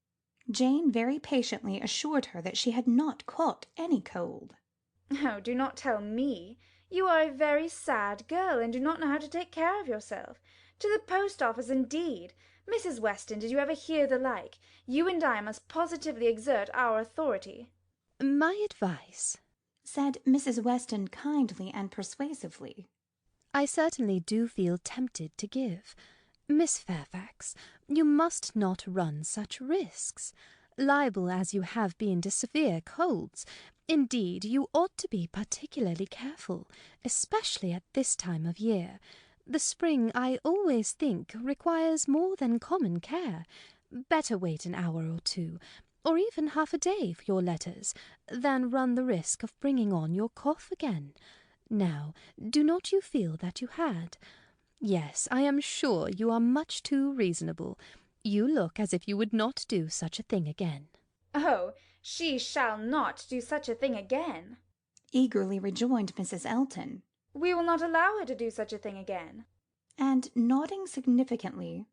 Jane very patiently assured her that she had not caught any cold. "Oh, do not tell me. You are a very sad girl, and do not know how to take care of yourself. To the post office, indeed! Mrs. Weston, did you ever hear the like? You and I must positively exert our authority." My advice, said Mrs. Weston kindly and persuasively. I certainly do feel tempted to give. Miss Fairfax, you must not run such risks. Liable as you have been to severe colds, indeed you ought to be particularly careful, especially at this time of year. The spring, I always think, requires more than common care. Better wait an hour or two, or even half a day for your letters, than run the risk of bringing on your cough again. Now, do not you feel that you had? Yes, I am sure you are much too reasonable. You look as if you would not do such a thing again." "Oh, she shall not do such a thing again," eagerly rejoined Mrs. Elton. "We will not allow her to do such a thing again." And nodding significantly,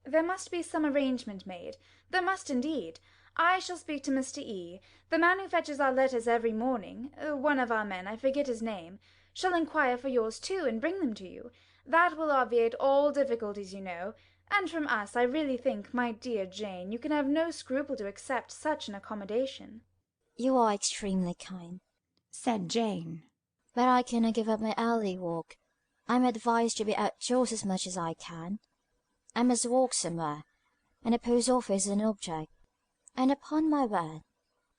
"There must be some arrangement made. There must indeed. I shall speak to Mr. E., the man who fetches our letters every morning, one of our men, I forget his name, shall inquire for yours too, and bring them to you. That will obviate all difficulties, you know. And from us, I really think, my dear Jane, you can have no scruple to accept such an accommodation." You are extremely kind, said Jane. but I cannot give up my early walk. I am advised to be outdoors as much as I can. I must walk somewhere, and the post office is an object. And upon my word,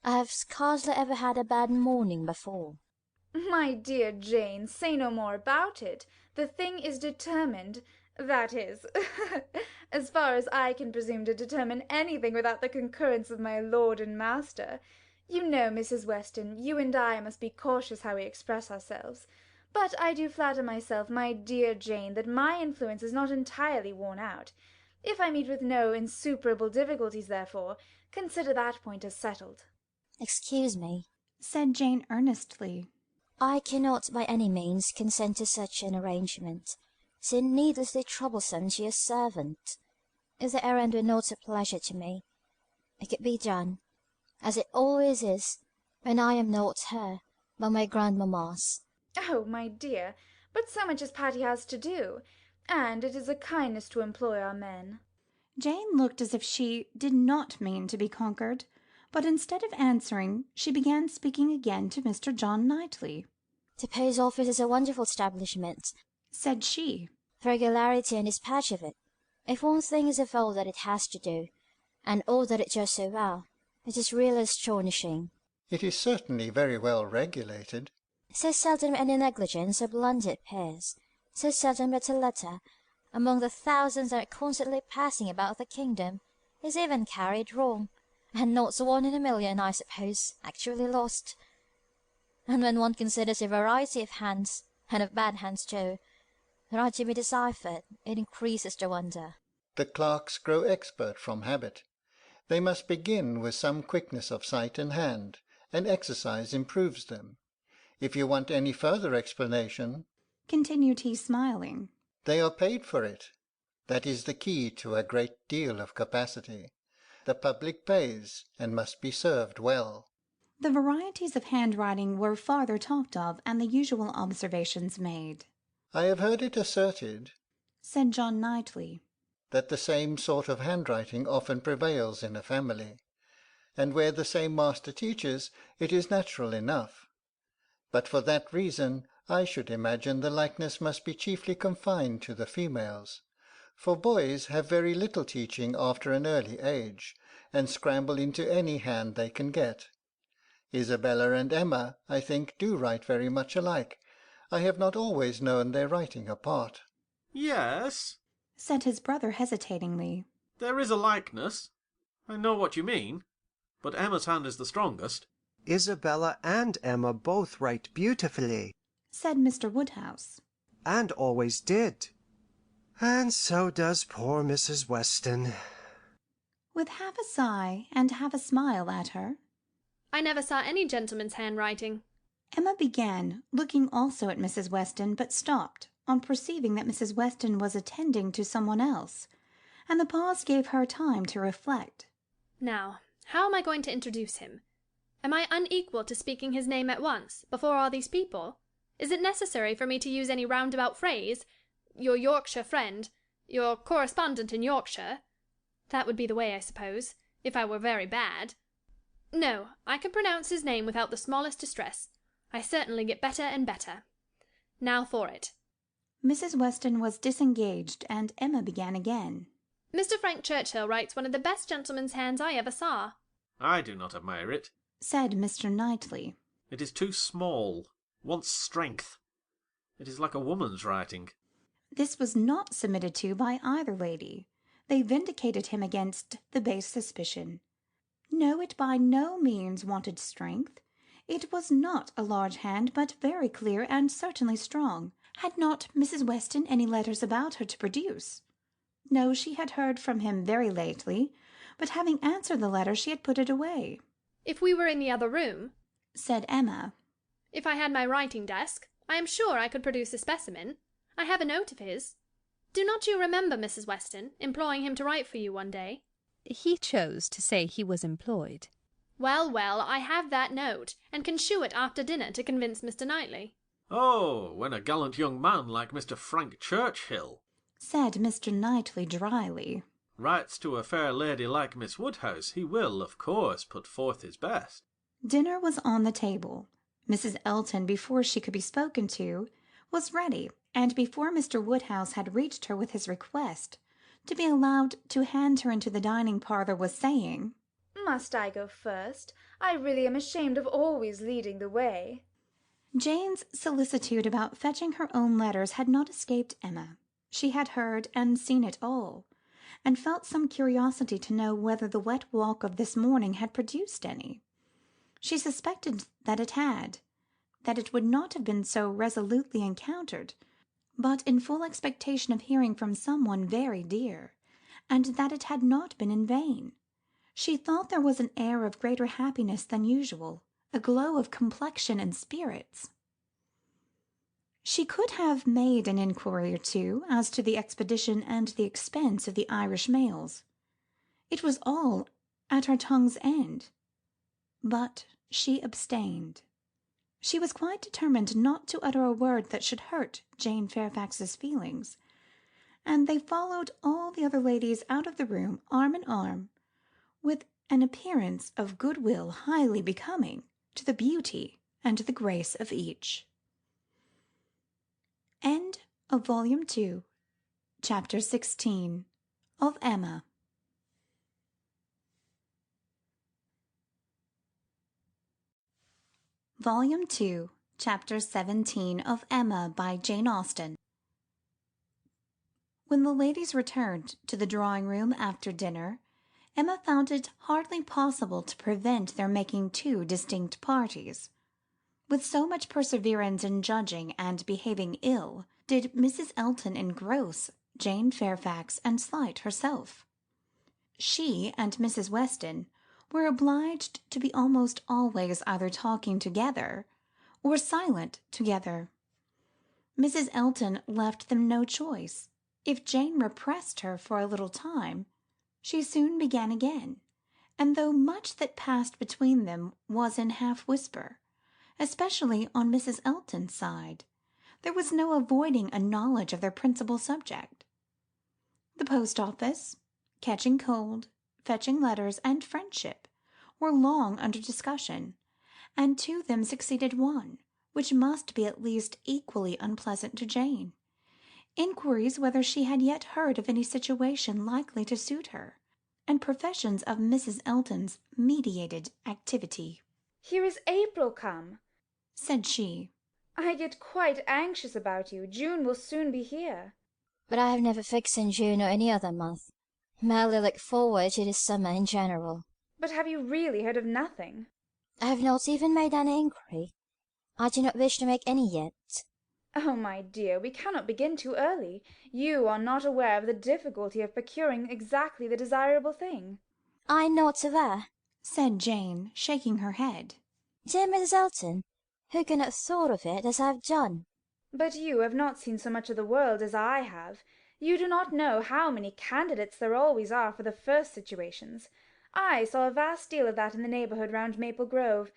I have scarcely ever had a bad morning before." "My dear Jane, say no more about it. The thing is determined. That is, as far as I can presume to determine anything without the concurrence of my lord and master. You know, Mrs. Weston, you and I must be cautious how we express ourselves. But I do flatter myself, my dear Jane, that my influence is not entirely worn out. If I meet with no insuperable difficulties, therefore, consider that point as settled." "Excuse me," said Jane earnestly. "I cannot by any means consent to such an arrangement. So needlessly troublesome to your servant. If the errand were not a pleasure to me, it could be done, as it always is, when I am not her, but my grandmamma's." "Oh, my dear, but so much as Patty has to do, and it is a kindness to employ our men." Jane looked as if she did not mean to be conquered, but instead of answering, she began speaking again to Mr. John Knightley. "The post office is a wonderful establishment," said she. "the regularity and dispatch of it. If one thinks of all that it has to do, and all that it does so well, it is really astonishing." It is certainly very well regulated. "So seldom any negligence or blunder appears, so seldom that a letter, among the thousands that are constantly passing about the kingdom, is even carried wrong, and not one in a million, I suppose, actually lost. And when one considers the variety of hands, and of bad hands too, that are to be deciphered, it increases the wonder." The clerks grow expert from habit. They must begin with some quickness of sight and hand, and exercise improves them. If you want any further explanation, continued he, smiling, they are paid for it. That is the key to a great deal of capacity. The public pays, and must be served well. The varieties of handwriting were farther talked of, and the usual observations made. I have heard it asserted, said John Knightley, that the same sort of handwriting often prevails in a family, and where the same master teaches, it is natural enough. But for that reason I should imagine the likeness must be chiefly confined to the females, for boys have very little teaching after an early age, and scramble into any hand they can get. Isabella and Emma, I think, do write very much alike. I have not always known their writing apart. Yes, said his brother hesitatingly. there is a likeness. I know what you mean, but Emma's hand is the strongest. Isabella and Emma both write beautifully, said Mr. Woodhouse. and always did. And so does poor Mrs. Weston. With half a sigh and half a smile at her, I never saw any gentleman's handwriting. Emma began, looking also at Mrs. Weston, but stopped on perceiving that Mrs. Weston was attending to someone else, and the pause gave her time to reflect. Now, how am I going to introduce him? Am I unequal to speaking his name at once, before all these people? Is it necessary for me to use any roundabout phrase? Your Yorkshire friend, your correspondent in Yorkshire? That would be the way, I suppose, if I were very bad. No, I can pronounce his name without the smallest distress. I certainly get better and better. Now for it. Mrs. Weston was disengaged, and Emma began again. Mr. Frank Churchill writes one of the best gentleman's hands I ever saw. I do not admire it, said Mr. Knightley. It is too small, wants strength. It is like a woman's writing. This was not submitted to by either lady. They vindicated him against the base suspicion. No, it by no means wanted strength. It was not a large hand, but very clear and certainly strong. Had not Mrs. Weston any letters about her to produce? No, she had heard from him very lately, but having answered the letter she had put it away. If we were in the other room, said Emma, if I had my writing desk, I am sure I could produce a specimen. I have a note of his. Do not you remember, Mrs. Weston, imploring him to write for you one day? He chose to say he was employed. Well, well, I have that note, and can shew it after dinner to convince Mr. Knightley. Oh, when a gallant young man like Mr. Frank Churchill, said Mr. Knightley dryly, writes to a fair lady like Miss Woodhouse, he will, of course, put forth his best. Dinner was on the table. Mrs. Elton, before she could be spoken to, was ready, and before Mr. Woodhouse had reached her with his request to be allowed to hand her into the dining parlour, was saying, Must I go first? I really am ashamed of always leading the way. Jane's solicitude about fetching her own letters had not escaped Emma. She had heard and seen it all, and felt some curiosity to know whether the wet walk of this morning had produced any. She suspected that it had, that it would not have been so resolutely encountered, but in full expectation of hearing from someone very dear, and that it had not been in vain. She thought there was an air of greater happiness than usual, a glow of complexion and spirits. She could have made an inquiry or two as to the expedition and the expense of the Irish mails. It was all at her tongue's end, but she abstained. She was quite determined not to utter a word that should hurt Jane Fairfax's feelings, and they followed all the other ladies out of the room arm in arm, with an appearance of goodwill highly becoming to the beauty and the grace of each. End of Volume 2, Chapter 16 of Emma. Volume 2, Chapter 17 of Emma by Jane Austen. When the ladies returned to the drawing-room after dinner, Emma found it hardly possible to prevent their making two distinct parties. With so much perseverance in judging and behaving ill, did Mrs. Elton engross Jane Fairfax and slight herself. She and Mrs. Weston were obliged to be almost always either talking together or silent together. Mrs. Elton left them no choice. If Jane repressed her for a little time, she soon began again, and though much that passed between them was in half-whisper, especially on Mrs. Elton's side, there was no avoiding a knowledge of their principal subject. The post-office, catching cold, fetching letters, and friendship were long under discussion, and to them succeeded one, which must be at least equally unpleasant to Jane. Inquiries whether she had yet heard of any situation likely to suit her, and professions of Mrs. Elton's meditated activity. here is April come," said she. "I get quite anxious about you. June will soon be here." But I have never fixed on June or any other month. Merely look forward to the summer in general. "But have you really heard of nothing?" I have not even made any inquiry. I do not wish to make any yet. "Oh, my dear, we cannot begin too early. You are not aware of the difficulty of procuring exactly the desirable thing." I am not aware, said Jane, shaking her head. Dear Mrs. Elton, who can have thought of it as I have done? "But you have not seen so much of the world as I have. You do not know how many candidates there always are for the first situations. I saw a vast deal of that in the neighbourhood round Maple Grove.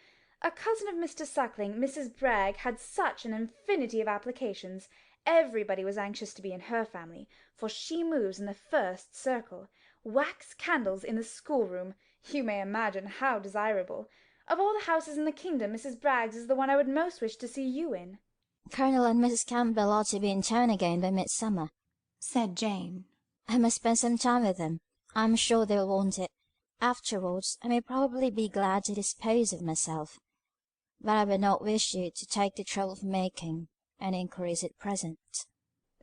A cousin of Mr. Suckling, Mrs. Bragg, had such an infinity of applications. Everybody was anxious to be in her family, for she moves in the first circle. Wax candles in the schoolroom! You may imagine how desirable. Of all the houses in the kingdom, Mrs. Bragg's is the one I would most wish to see you in." Colonel and Mrs. Campbell ought to be in town again by midsummer, said Jane. I must spend some time with them. I am sure they will want it. Afterwards, I may probably be glad to dispose of myself. But I would not wish you to take the trouble of making any inquiries at present.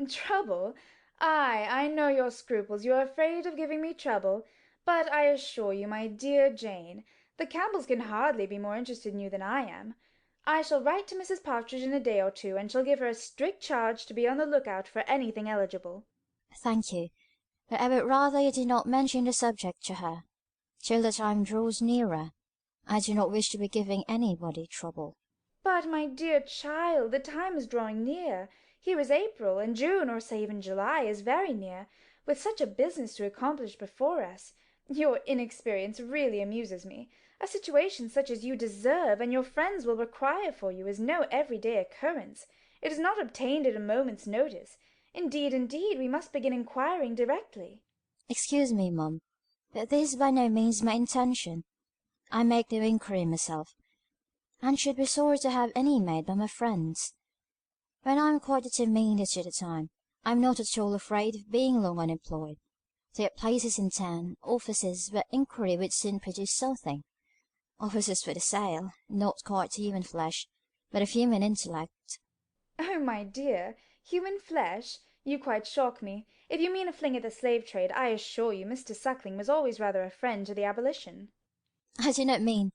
"Trouble? Ay, I know your scruples. You are afraid of giving me trouble. But I assure you, my dear Jane, the Campbells can hardly be more interested in you than I am. I shall write to Mrs. Partridge in a day or two, and shall give her a strict charge to be on the look-out for anything eligible." Thank you, but I would rather you did not mention the subject to her, till the time draws nearer. I do not wish to be giving anybody trouble. "But, my dear child, the time is drawing near. Here is April, and June, or say even July, is very near, with such a business to accomplish before us. Your inexperience really amuses me. A situation such as you deserve, and your friends will require for you, is no every-day occurrence. It is not obtained at a moment's notice. Indeed, we must begin inquiring directly." Excuse me, Mum, but this is by no means my intention. I make no inquiry myself, and should be sorry to have any made by my friends. When I am quite determined as to the time, I am not at all afraid of being long unemployed. There are places in town, offices, where inquiry would soon produce something. Offices for the sale, not quite human flesh, but of human intellect. "Oh, my dear, human flesh! You quite shock me. If you mean a fling at the slave trade, I assure you Mr. Suckling was always rather a friend to the abolition." I do not mean,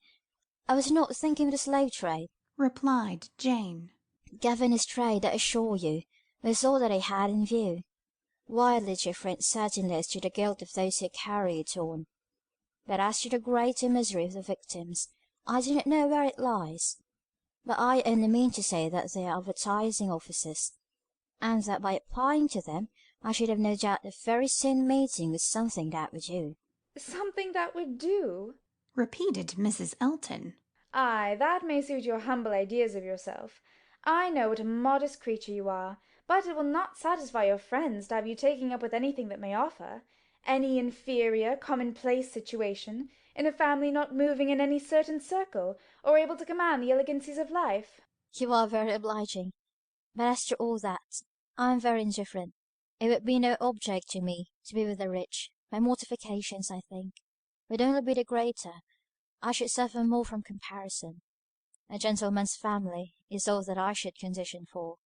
I was not thinking of the slave trade, replied Jane. Governess trade, I assure you, was all that I had in view. Widely different certainly as to the guilt of those who carry it on. But as to the greater misery of the victims, I do not know where it lies. But I only mean to say that they are advertising offices, and that by applying to them I should have no doubt of very soon meeting with something that would do. "Something that would do?" repeated Mrs. Elton. "Ay, that may suit your humble ideas of yourself. I know what a modest creature you are, but it will not satisfy your friends to have you taking up with anything that may offer. Any inferior, commonplace situation, in a family not moving in any certain circle, or able to command the elegancies of life." You are very obliging, but as to all that, I am very indifferent. It would be no object to me to be with the rich. My mortifications, I think, would only be the greater. I should suffer more from comparison. A gentleman's family is all that I should condition for.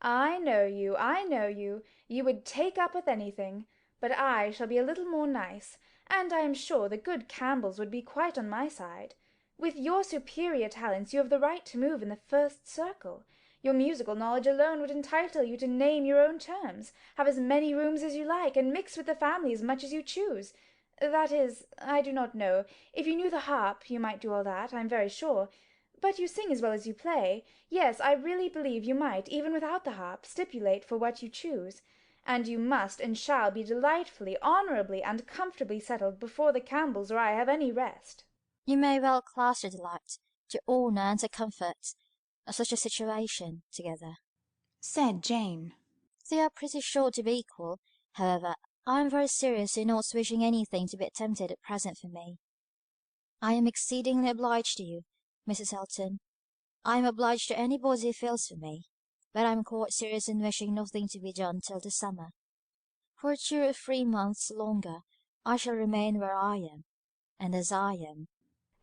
I know you, I know you. You would take up with anything. But I shall be a little more nice, and I am sure the good Campbells would be quite on my side. With your superior talents you have the right to move in the first circle. Your musical knowledge alone would entitle you to name your own terms, have as many rooms as you like, and mix with the family as much as you choose. That is, I do not know. If you knew the harp, you might do all that, I am very sure. But you sing as well as you play. Yes, I really believe you might, even without the harp, stipulate for what you choose. And you must and shall be delightfully, honourably, and comfortably settled before the Campbells or I have any rest." You may well class the delight, the honour, and the comfort of such a situation together, said Jane. They are pretty sure to be equal. However, I am very serious in not wishing anything to be attempted at present for me. I am exceedingly obliged to you, Mrs. Elton. I am obliged to anybody who feels for me, but I am quite serious in wishing nothing to be done till the summer. For 2 or 3 months longer I shall remain where I am, and as I am.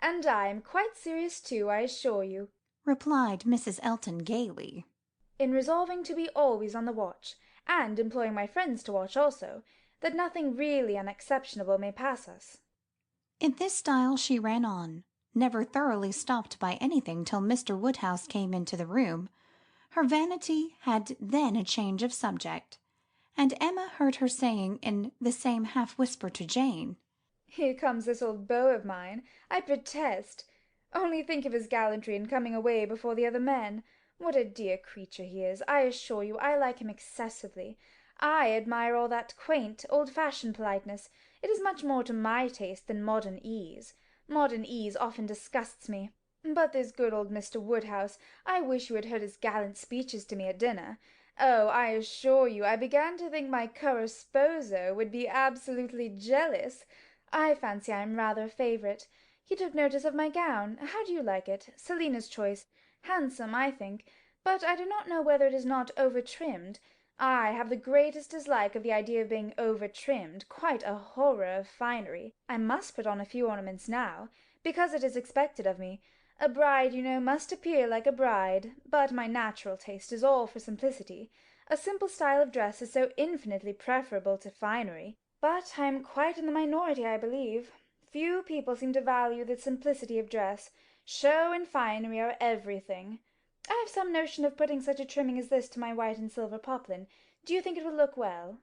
And I am quite serious too, I assure you," replied Mrs. Elton gaily, "in resolving to be always on the watch, and employing my friends to watch also, that nothing really unexceptionable may pass us." In this style she ran on, never thoroughly stopped by anything till Mr. Woodhouse came into the room. Her vanity had then a change of subject, and Emma heard her saying in the same half-whisper to Jane, "Here comes this old beau of mine, I protest. Only think of his gallantry in coming away before the other men. What a dear creature he is! I assure you I like him excessively. I admire all that quaint, old-fashioned politeness. It is much more to my taste than modern ease. Modern ease often disgusts me. But this good old Mr. Woodhouse, I wish you had heard his gallant speeches to me at dinner. Oh, I assure you I began to think my caro sposo would be absolutely jealous. I fancy I am rather a favourite. He took notice of my gown. How do you like it? Selina's choice. Handsome, I think, but I do not know whether it is not over-trimmed. I have the greatest dislike of the idea of being over-trimmed, quite a horror of finery. I must put on a few ornaments now, because it is expected of me. A bride, you know, must appear like a bride, but my natural taste is all for simplicity. A simple style of dress is so infinitely preferable to finery. But I am quite in the minority, I believe. Few people seem to value the simplicity of dress. Show and finery are everything. I have some notion of putting such a trimming as this to my white and silver poplin. Do you think it would look well?"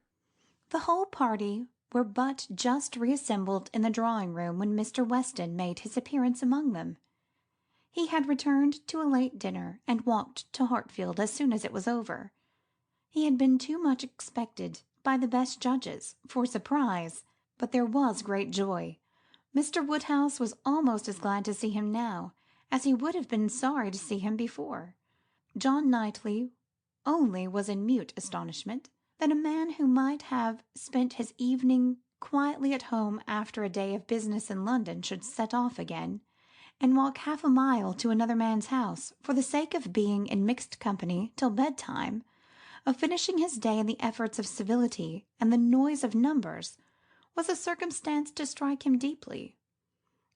The whole party were but just reassembled in the drawing-room when Mr. Weston made his appearance among them. He had returned to a late dinner, and walked to Hartfield as soon as it was over. He had been too much expected by the best judges for surprise, but there was great joy. Mr. Woodhouse was almost as glad to see him now as he would have been sorry to see him before. John Knightley only was in mute astonishment that a man who might have spent his evening quietly at home after a day of business in London should set off again, and walk half a mile to another man's house, for the sake of being in mixed company till bedtime, of finishing his day in the efforts of civility and the noise of numbers, was a circumstance to strike him deeply.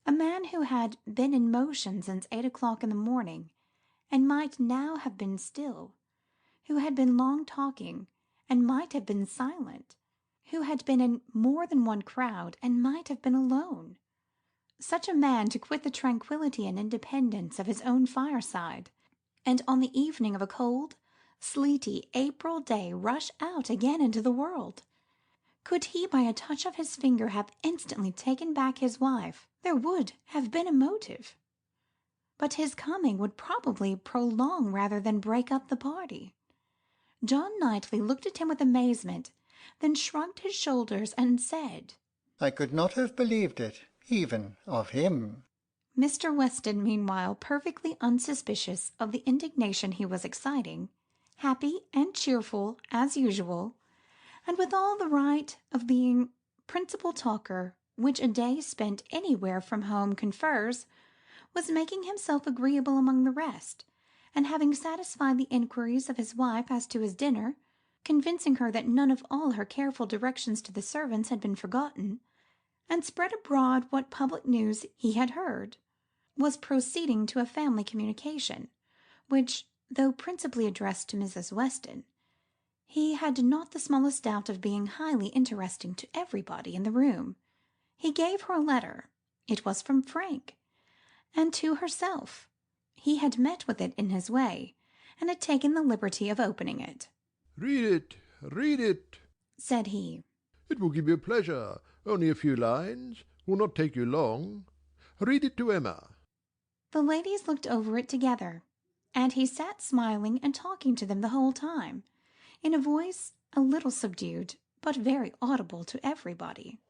A man who had been in motion since 8 o'clock in the morning, and might now have been still, who had been long talking, and might have been silent, who had been in more than one crowd, and might have been alone. Such a man to quit the tranquillity and independence of his own fireside, and on the evening of a cold, sleety April day rush out again into the world. Could he by a touch of his finger have instantly taken back his wife, there would have been a motive. But his coming would probably prolong rather than break up the party. John Knightley looked at him with amazement, then shrugged his shoulders and said, "I could not have believed it, even of him." Mr. Weston, meanwhile, perfectly unsuspicious of the indignation he was exciting, happy and cheerful as usual, and with all the right of being principal talker which a day spent anywhere from home confers, was making himself agreeable among the rest, and having satisfied the inquiries of his wife as to his dinner, convincing her that none of all her careful directions to the servants had been forgotten, and spread abroad what public news he had heard, was proceeding to a family communication, which, though principally addressed to Mrs. Weston, he had not the smallest doubt of being highly interesting to everybody in the room. He gave her a letter. It was from Frank, and to herself. He had met with it in his way, and had taken the liberty of opening it. Read it," said he. "It will give you pleasure. Only a few lines. Will not take you long. Read it to Emma." The ladies looked over it together, and he sat smiling and talking to them the whole time, in a voice a little subdued, but very audible to everybody.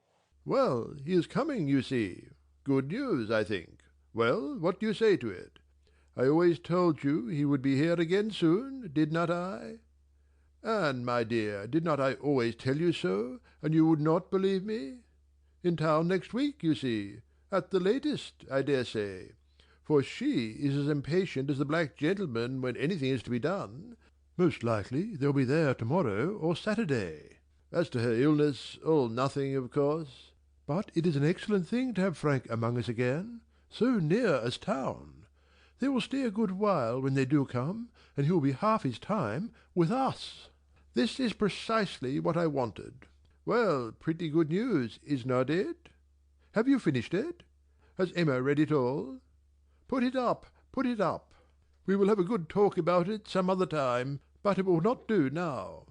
"Well, he is coming, you see. Good news, I think. Well, what do you say to it? I always told you he would be here again soon, did not I? Anne, my dear, did not I always tell you so, and you would not believe me? In town next week, you see, at the latest, I dare say, for she is as impatient as the black gentleman when anything is to be done. Most likely they'll be there to-morrow or Saturday. As to her illness, all nothing, of course. But it is an excellent thing to have Frank among us again. So near as town. They will stay a good while when they do come, and he will be half his time with us. This is precisely what I wanted. Well, pretty good news, is not it? Have you finished it? Has Emma read it all? Put it up, put it up. We will have a good talk about it some other time, but it will not do now.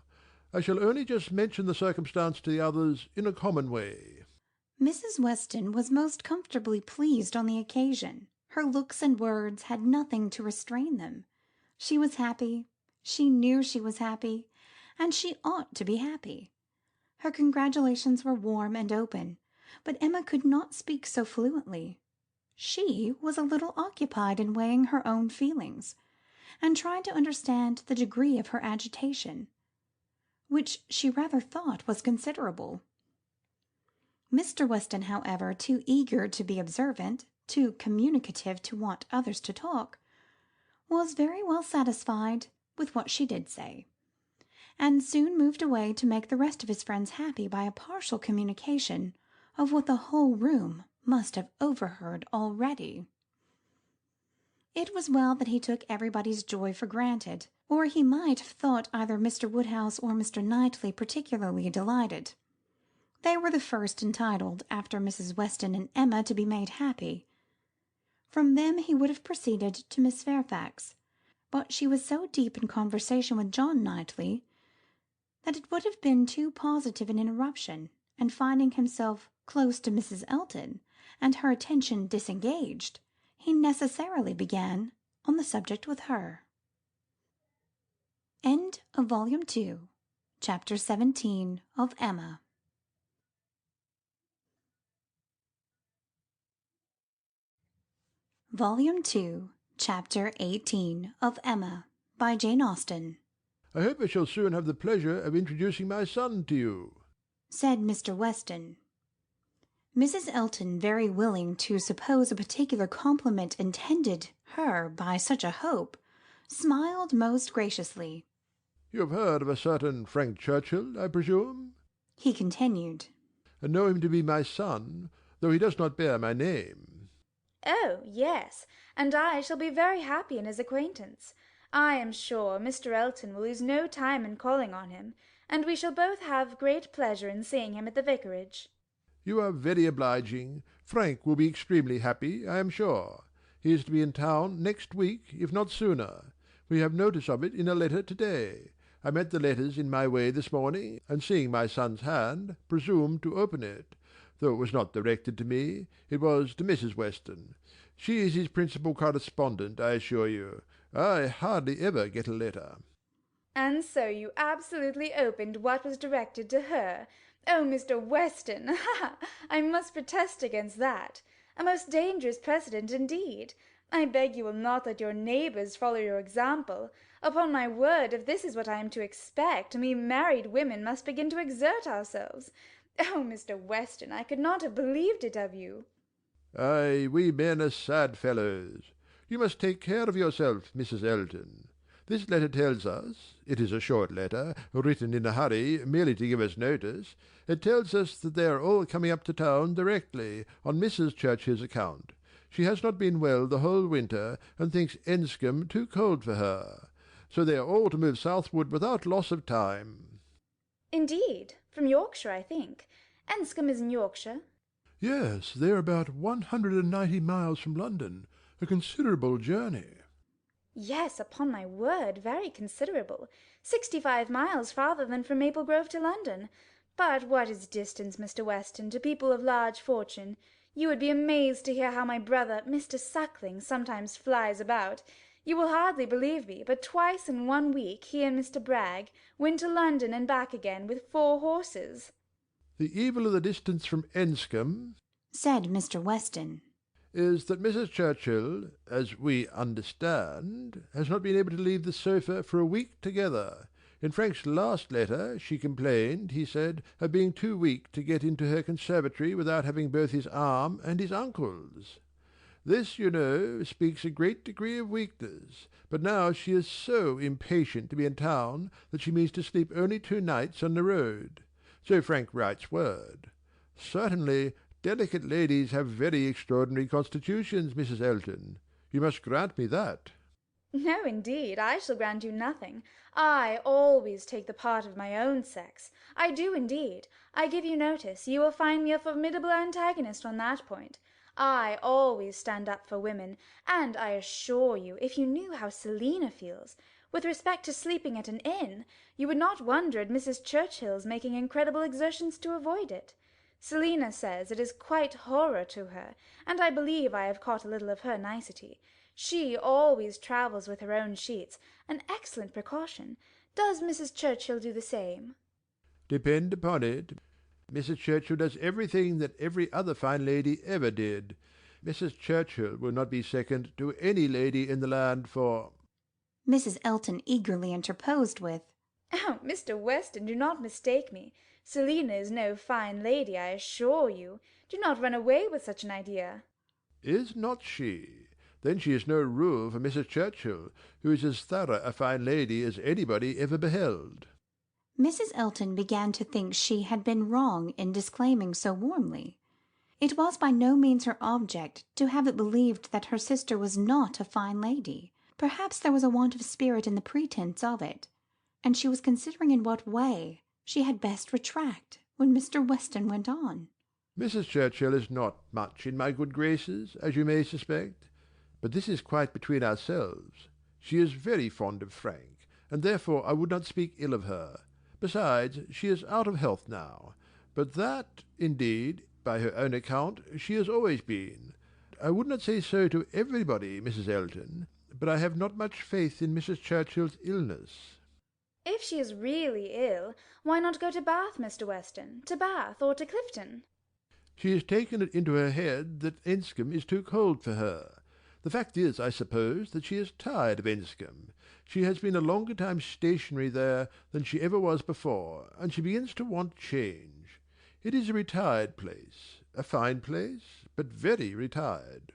I shall only just mention the circumstance to the others in a common way. Mrs. Weston was most comfortably pleased on the occasion. Her looks and words had nothing to restrain them. She was happy, she knew she was happy, and she ought to be happy. Her congratulations were warm and open, but Emma could not speak so fluently. She was a little occupied in weighing her own feelings, and trying to understand the degree of her agitation, which she rather thought was considerable. Mr. Weston, however, too eager to be observant, too communicative to want others to talk, was very well satisfied with what she did say, and soon moved away to make the rest of his friends happy by a partial communication of what the whole room must have overheard already. It was well that he took everybody's joy for granted, or he might have thought either Mr. Woodhouse or Mr. Knightley particularly delighted. They were the first entitled, after Mrs. Weston and Emma, to be made happy. From them he would have proceeded to Miss Fairfax, but she was so deep in conversation with John Knightley that it would have been too positive an interruption, and finding himself close to Mrs. Elton, and her attention disengaged, he necessarily began on the subject with her. End of Volume 2, Chapter 17 of Emma. Volume 2, Chapter 18 of Emma, by Jane Austen. I hope I shall soon have the pleasure of introducing my son to you, said Mr. Weston. Mrs. Elton, very willing to suppose a particular compliment intended her by such a hope, smiled most graciously. You have heard of a certain Frank Churchill, I presume? He continued. And know him to be my son, though he does not bear my name. Oh, yes, and I shall be very happy in his acquaintance. I am sure Mr. Elton will lose no time in calling on him, and we shall both have great pleasure in seeing him at the vicarage. You are very obliging. Frank will be extremely happy, I am sure. He is to be in town next week, if not sooner. We have notice of it in a letter to-day. I met the letters in my way this morning, and seeing my son's hand, presumed to open it. Though it was not directed to me, it was to Mrs. Weston. She is his principal correspondent, I assure you. I hardly ever get a letter. And so you absolutely opened what was directed to her. Oh, Mr. Weston, ha! I must protest against that. A most dangerous precedent indeed. I beg you will not let your neighbours follow your example. Upon my word, if this is what I am to expect, we married women must begin to exert ourselves. Oh, Mr. Weston, I could not have believed it of you. Ay, we men are sad fellows. You must take care of yourself, Mrs. Elton. This letter tells us, it is a short letter, written in a hurry, merely to give us notice, it tells us that they are all coming up to town directly, on Mrs. Churchill's account. She has not been well the whole winter, and thinks Enscombe too cold for her. So they are all to move southward without loss of time. Indeed, from Yorkshire, I think. Enscombe is in Yorkshire. Yes, they are about 190 miles from London, a considerable journey. Yes, upon my word, very considerable. 65 miles farther than from Maple Grove to London. But what is distance, Mr. Weston, to people of large fortune? You would be amazed to hear how my brother, Mr. Suckling, sometimes flies about. You will hardly believe me, but twice in 1 week he and Mr. Bragg went to London and back again with 4 horses. The evil of the distance from Enscombe, said Mr. Weston, is that Mrs. Churchill, as we understand, has not been able to leave the sofa for a week together. In Frank's last letter she complained, he said, of being too weak to get into her conservatory without having both his arm and his uncle's. This, you know, speaks a great degree of weakness, but now she is so impatient to be in town that she means to sleep only 2 nights on the road. So Frank writes word. Certainly Delicate ladies have very extraordinary constitutions, Mrs. Elton. You must grant me that. No, indeed, I shall grant you nothing. I always take the part of my own sex. I do indeed. I give you notice, you will find me a formidable antagonist on that point. I always stand up for women, and I assure you, if you knew how Selina feels with respect to sleeping at an inn, you would not wonder at Mrs. Churchill's making incredible exertions to avoid it. Selina says it is quite horror to her, and I believe I have caught a little of her nicety. She always travels with her own sheets, an excellent precaution. Does Mrs. Churchill do the same? Depend upon it, Mrs. Churchill does everything that every other fine lady ever did. Mrs. Churchill will not be second to any lady in the land for— Mrs. Elton eagerly interposed with, Oh, Mr. Weston, do not mistake me. Selina is no fine lady, I assure you. Do not run away with such an idea. Is not she? Then she is no rule for Mrs. Churchill, who is as thorough a fine lady as anybody ever beheld. Mrs. Elton began to think she had been wrong in disclaiming so warmly. It was by no means her object to have it believed that her sister was not a fine lady. Perhaps there was a want of spirit in the pretence of it, and she was considering in what way she had best retract, when Mr. Weston went on. Mrs. Churchill is not much in my good graces, as you may suspect, but this is quite between ourselves. She is very fond of Frank, and therefore I would not speak ill of her. Besides, she is out of health now, but that, indeed, by her own account, she has always been. I would not say so to everybody, Mrs. Elton, but I have not much faith in Mrs. Churchill's illness. If she is really ill, why not go to Bath, Mr. Weston? To Bath or to Clifton? She has taken it into her head that Enscombe is too cold for her. The fact is, I suppose, that she is tired of Enscombe. She has been a longer time stationary there than she ever was before, and she begins to want change. It is a retired place, a fine place, but very retired.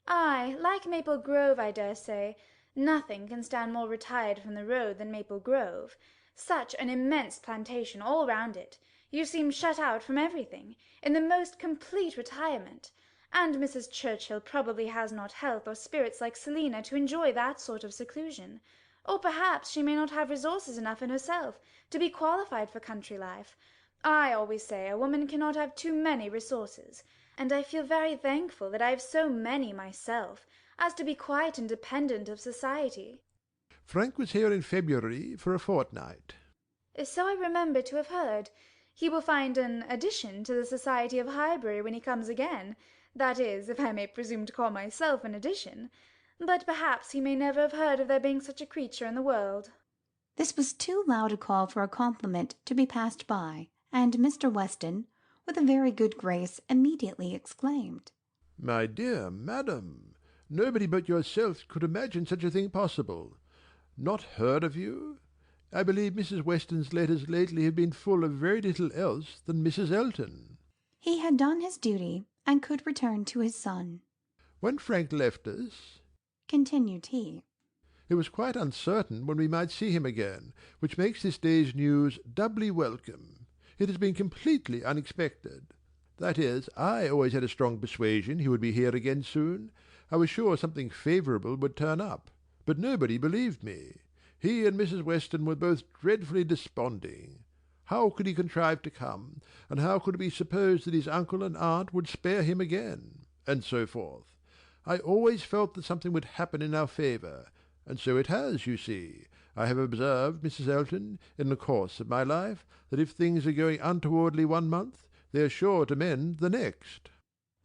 Ay, like Maple Grove, I dare say. Nothing can stand more retired from the road than Maple Grove. Such an immense plantation all round it. You seem shut out from everything, in the most complete retirement. And Mrs. Churchill probably has not health or spirits like Selina to enjoy that sort of seclusion. Or perhaps she may not have resources enough in herself to be qualified for country life. I always say a woman cannot have too many resources, and I feel very thankful that I have so many myself, as to be quite independent of society. Frank was here in February for a fortnight. So I remember to have heard. He will find an addition to the society of Highbury when he comes again. That is, if I may presume to call myself an addition. But perhaps he may never have heard of there being such a creature in the world. This was too loud a call for a compliment to be passed by, and Mr. Weston, with a very good grace, immediately exclaimed, My dear madam, nobody but yourself could imagine such a thing possible. Not heard of you? I believe Mrs. Weston's letters lately have been full of very little else than Mrs. Elton. He had done his duty, and could return to his son. When Frank left us, continued he, it was quite uncertain when we might see him again, which makes this day's news doubly welcome. It has been completely unexpected. That is, I always had a strong persuasion he would be here again soon. I was sure something favourable would turn up, but nobody believed me. He and Mrs. Weston were both dreadfully desponding. How could he contrive to come, and how could it be supposed that his uncle and aunt would spare him again, and so forth? I always felt that something would happen in our favour, and so it has, you see. I have observed, Mrs. Elton, in the course of my life, that if things are going untowardly one month, they are sure to mend the next.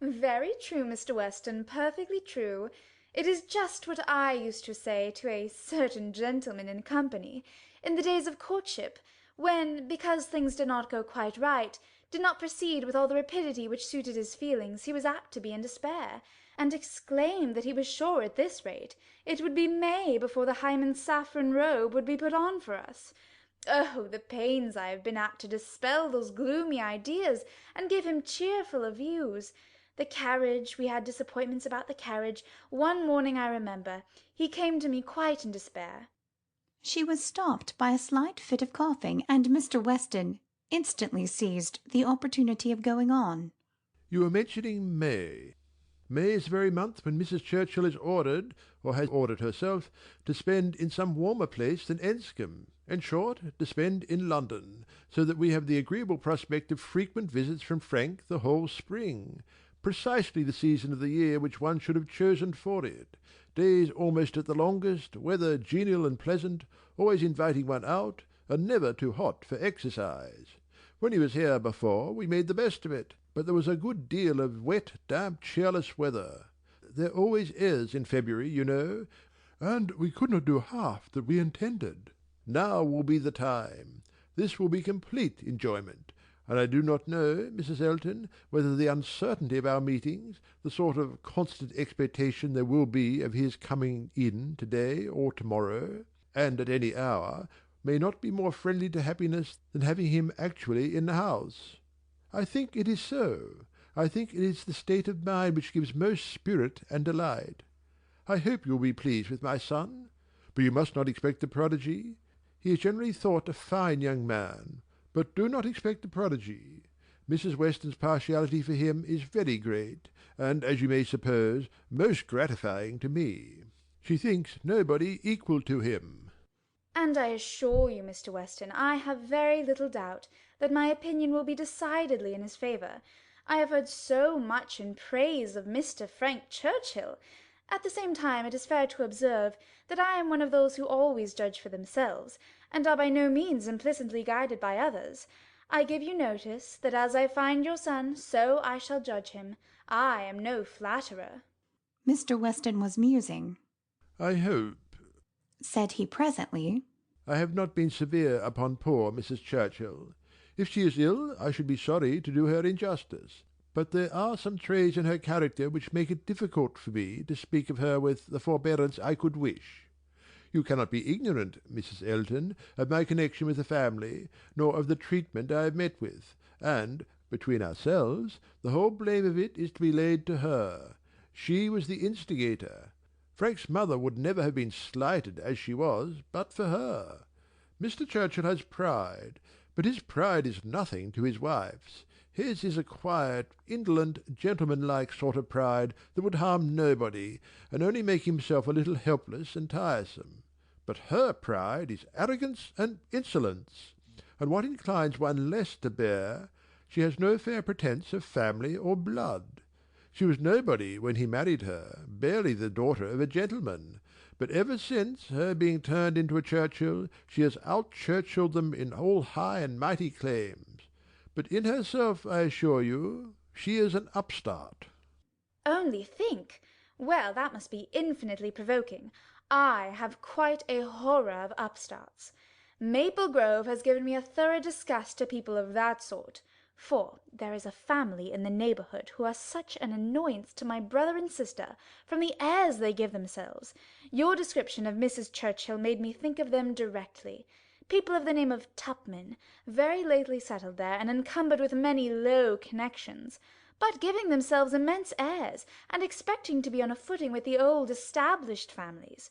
Very true, Mr. Weston, perfectly true. It is just what I used to say to a certain gentleman in company, in the days of courtship, when, because things did not go quite right, did not proceed with all the rapidity which suited his feelings, he was apt to be in despair, and exclaimed that he was sure at this rate it would be May before the Hymen's saffron robe would be put on for us. Oh, the pains I have been at to dispel those gloomy ideas, and give him cheerfuller views. The carriage, we had disappointments about the carriage. One morning, I remember, he came to me quite in despair. She was stopped by a slight fit of coughing, and Mr. Weston instantly seized the opportunity of going on. You were mentioning May. May is the very month when Mrs. Churchill is ordered, or has ordered herself, to spend in some warmer place than Enscombe, in short, to spend in London, so that we have the agreeable prospect of frequent visits from Frank the whole spring, precisely the season of the year which one should have chosen for it, days almost at the longest, weather genial and pleasant, always inviting one out, and never too hot for exercise. When he was here before we made the best of it, but there was a good deal of wet, damp, cheerless weather. There always is in February, you know, and we could not do half that we intended. Now will be the time. This will be complete enjoyment, and I do not know, Mrs. Elton, whether the uncertainty of our meetings, the sort of constant expectation there will be of his coming in to-day or to-morrow, and at any hour, may not be more friendly to happiness than having him actually in the house. I think it is so. I think it is the state of mind which gives most spirit and delight. I hope you will be pleased with my son. But you must not expect a prodigy. He is generally thought a fine young man. But do not expect a prodigy. Mrs. Weston's partiality for him is very great, and, as you may suppose, most gratifying to me. She thinks nobody equal to him. And I assure you, Mr. Weston, I have very little doubt that my opinion will be decidedly in his favour. I have heard so much in praise of Mr. Frank Churchill. At the same time, it is fair to observe that I am one of those who always judge for themselves, and are by no means implicitly guided by others. I give you notice that as I find your son, so I shall judge him. I am no flatterer. Mr. Weston was musing. I hope, said he presently, I have not been severe upon poor Mrs. Churchill. If she is ill, I should be sorry to do her injustice. But there are some traits in her character which make it difficult for me to speak of her with the forbearance I could wish. You cannot be ignorant, Mrs. Elton, of my connection with the family, nor of the treatment I have met with, and, between ourselves, the whole blame of it is to be laid to her. She was the instigator. Frank's mother would never have been slighted as she was but for her. Mr. Churchill has pride, but his pride is nothing to his wife's. His is a quiet, indolent, gentlemanlike sort of pride that would harm nobody, and only make himself a little helpless and tiresome. But her pride is arrogance and insolence, and what inclines one less to bear, she has no fair pretence of family or blood. She was nobody when he married her, barely the daughter of a gentleman, but ever since, her being turned into a Churchill, she has out-Churchilled them in all high and mighty claims. But in herself, I assure you, she is an upstart. Only think! Well, that must be infinitely provoking. I have quite a horror of upstarts. Maple Grove has given me a thorough disgust to people of that sort. For there is a family in the neighbourhood who are such an annoyance to my brother and sister from the airs they give themselves. Your description of Mrs. Churchill made me think of them directly. People of the name of Tupman, very lately settled there, and encumbered with many low connections, but giving themselves immense airs, and expecting to be on a footing with the old established families.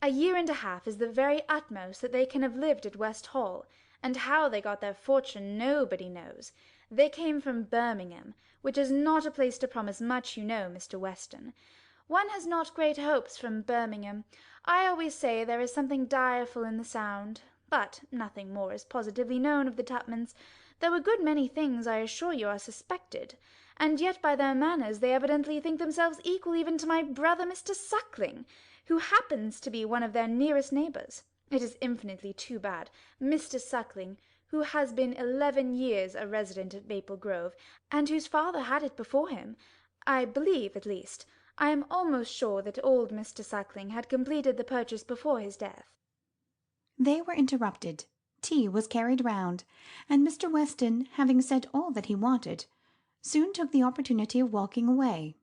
A year and a half is the very utmost that they can have lived at West Hall, and how they got their fortune nobody knows. They came from Birmingham, which is not a place to promise much, you know, Mr. Weston. One has not great hopes from Birmingham. I always say there is something direful in the sound, but nothing more is positively known of the Tupmans, though a good many things, I assure you, are suspected, and yet by their manners they evidently think themselves equal even to my brother Mr. Suckling, who happens to be one of their nearest neighbours. It is infinitely too bad. Mr. Suckling, who has been 11 years a resident at Maple Grove, and whose father had it before him, I believe, at least. I am almost sure that old Mr. Suckling had completed the purchase before his death. They were interrupted. Tea was carried round, and Mr. Weston, having said all that he wanted, soon took the opportunity of walking away.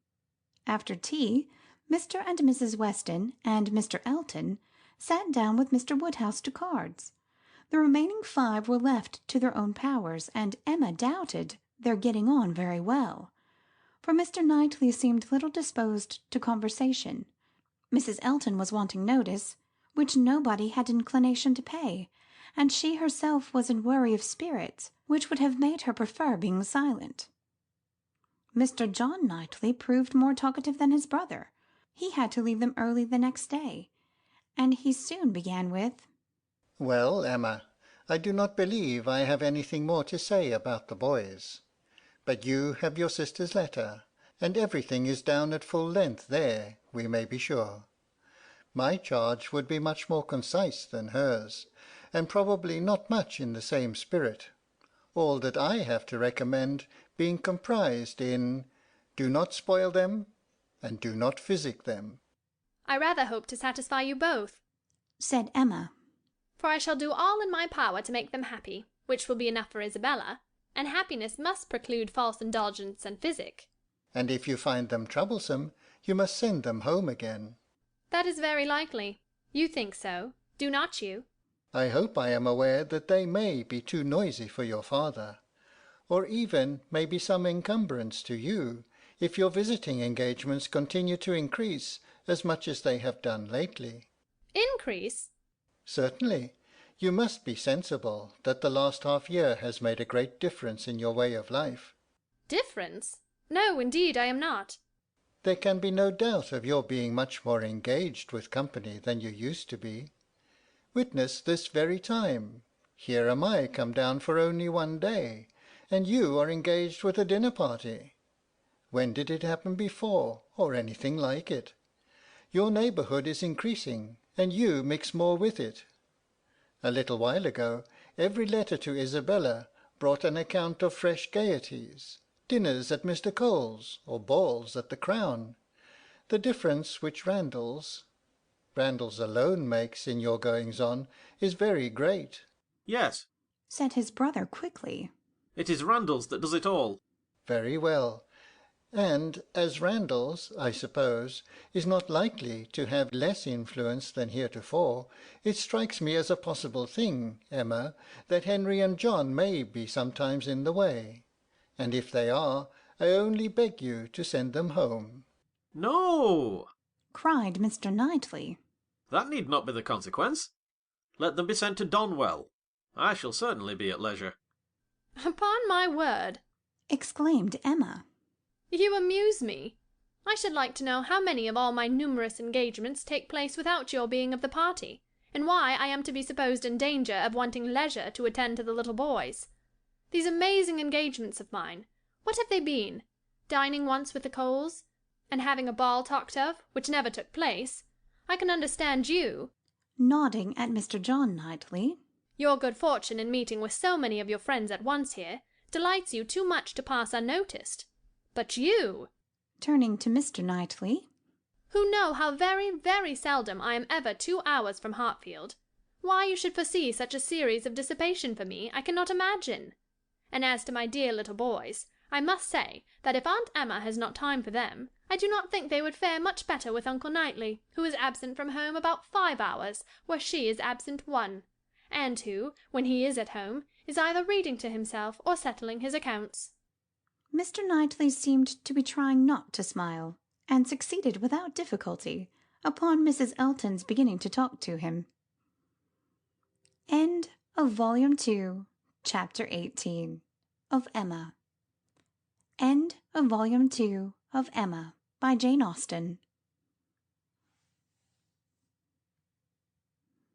After tea, Mr. and Mrs. Weston and Mr. Elton sat down with Mr. Woodhouse to cards. The remaining 5 were left to their own powers, and Emma doubted their getting on very well, for Mr. Knightley seemed little disposed to conversation. Mrs. Elton was wanting notice, which nobody had inclination to pay, and she herself was in worry of spirits, which would have made her prefer being silent. Mr. John Knightley proved more talkative than his brother. He had to leave them early the next day, and he soon began with, "Well, Emma, I do not believe I have anything more to say about the boys. But you have your sister's letter, and everything is down at full length there, we may be sure. My charge would be much more concise than hers, and probably not much in the same spirit, all that I have to recommend being comprised in, do not spoil them, and do not physic them." I rather hope to satisfy you both, said Emma. for I shall do all in my power to make them happy, which will be enough for Isabella, and happiness must preclude false indulgence and physic. "And if you find them troublesome, you must send them home again." That is very likely. You think so, do not you? "I hope I am aware that they may be too noisy for your father, or even may be some encumbrance to you, if your visiting engagements continue to increase as much as they have done lately." Increase? "Certainly. You must be sensible that the last half-year has made a great difference in your way of life." Difference? No, indeed, I am not. "There can be no doubt of your being much more engaged with company than you used to be. Witness this very time. Here am I come down for only one day, and you are engaged with a dinner-party. When did it happen before, or anything like it? Your neighbourhood is increasing, and you mix more with it. A little while ago, every letter to Isabella brought an account of fresh gaieties, dinners at Mr. Cole's, or balls at the Crown. The difference which Randalls alone makes in your goings-on is very great." Yes, said his brother quickly. it is Randalls that does it all. "Very well. And as Randalls, I suppose, is not likely to have less influence than heretofore, it strikes me as a possible thing, Emma, that Henry and John may be sometimes in the way. And if they are, I only beg you to send them home." No, cried Mr. Knightley. that need not be the consequence. Let them be sent to Donwell. I shall certainly be at leisure. Upon my word, exclaimed Emma. You amuse me. I should like to know how many of all my numerous engagements take place without your being of the party, and why I am to be supposed in danger of wanting leisure to attend to the little boys. These amazing engagements of mine, what have they been? Dining once with the Coles, and having a ball talked of, which never took place. I can understand you, nodding at Mr. John Knightley. Your good fortune in meeting with so many of your friends at once here delights you too much to pass unnoticed. But you, turning to Mr. Knightley, who know how very, very seldom I am ever 2 hours from Hartfield, why you should foresee such a series of dissipation for me, I cannot imagine. And as to my dear little boys, I must say that if Aunt Emma has not time for them, I do not think they would fare much better with Uncle Knightley, who is absent from home about 5 hours, where she is absent 1, and who, when he is at home, is either reading to himself or settling his accounts. Mr. Knightley seemed to be trying not to smile, and succeeded without difficulty, upon Mrs. Elton's beginning to talk to him. End of Volume 2, Chapter 18 of Emma. End of Volume 2 of Emma by Jane Austen.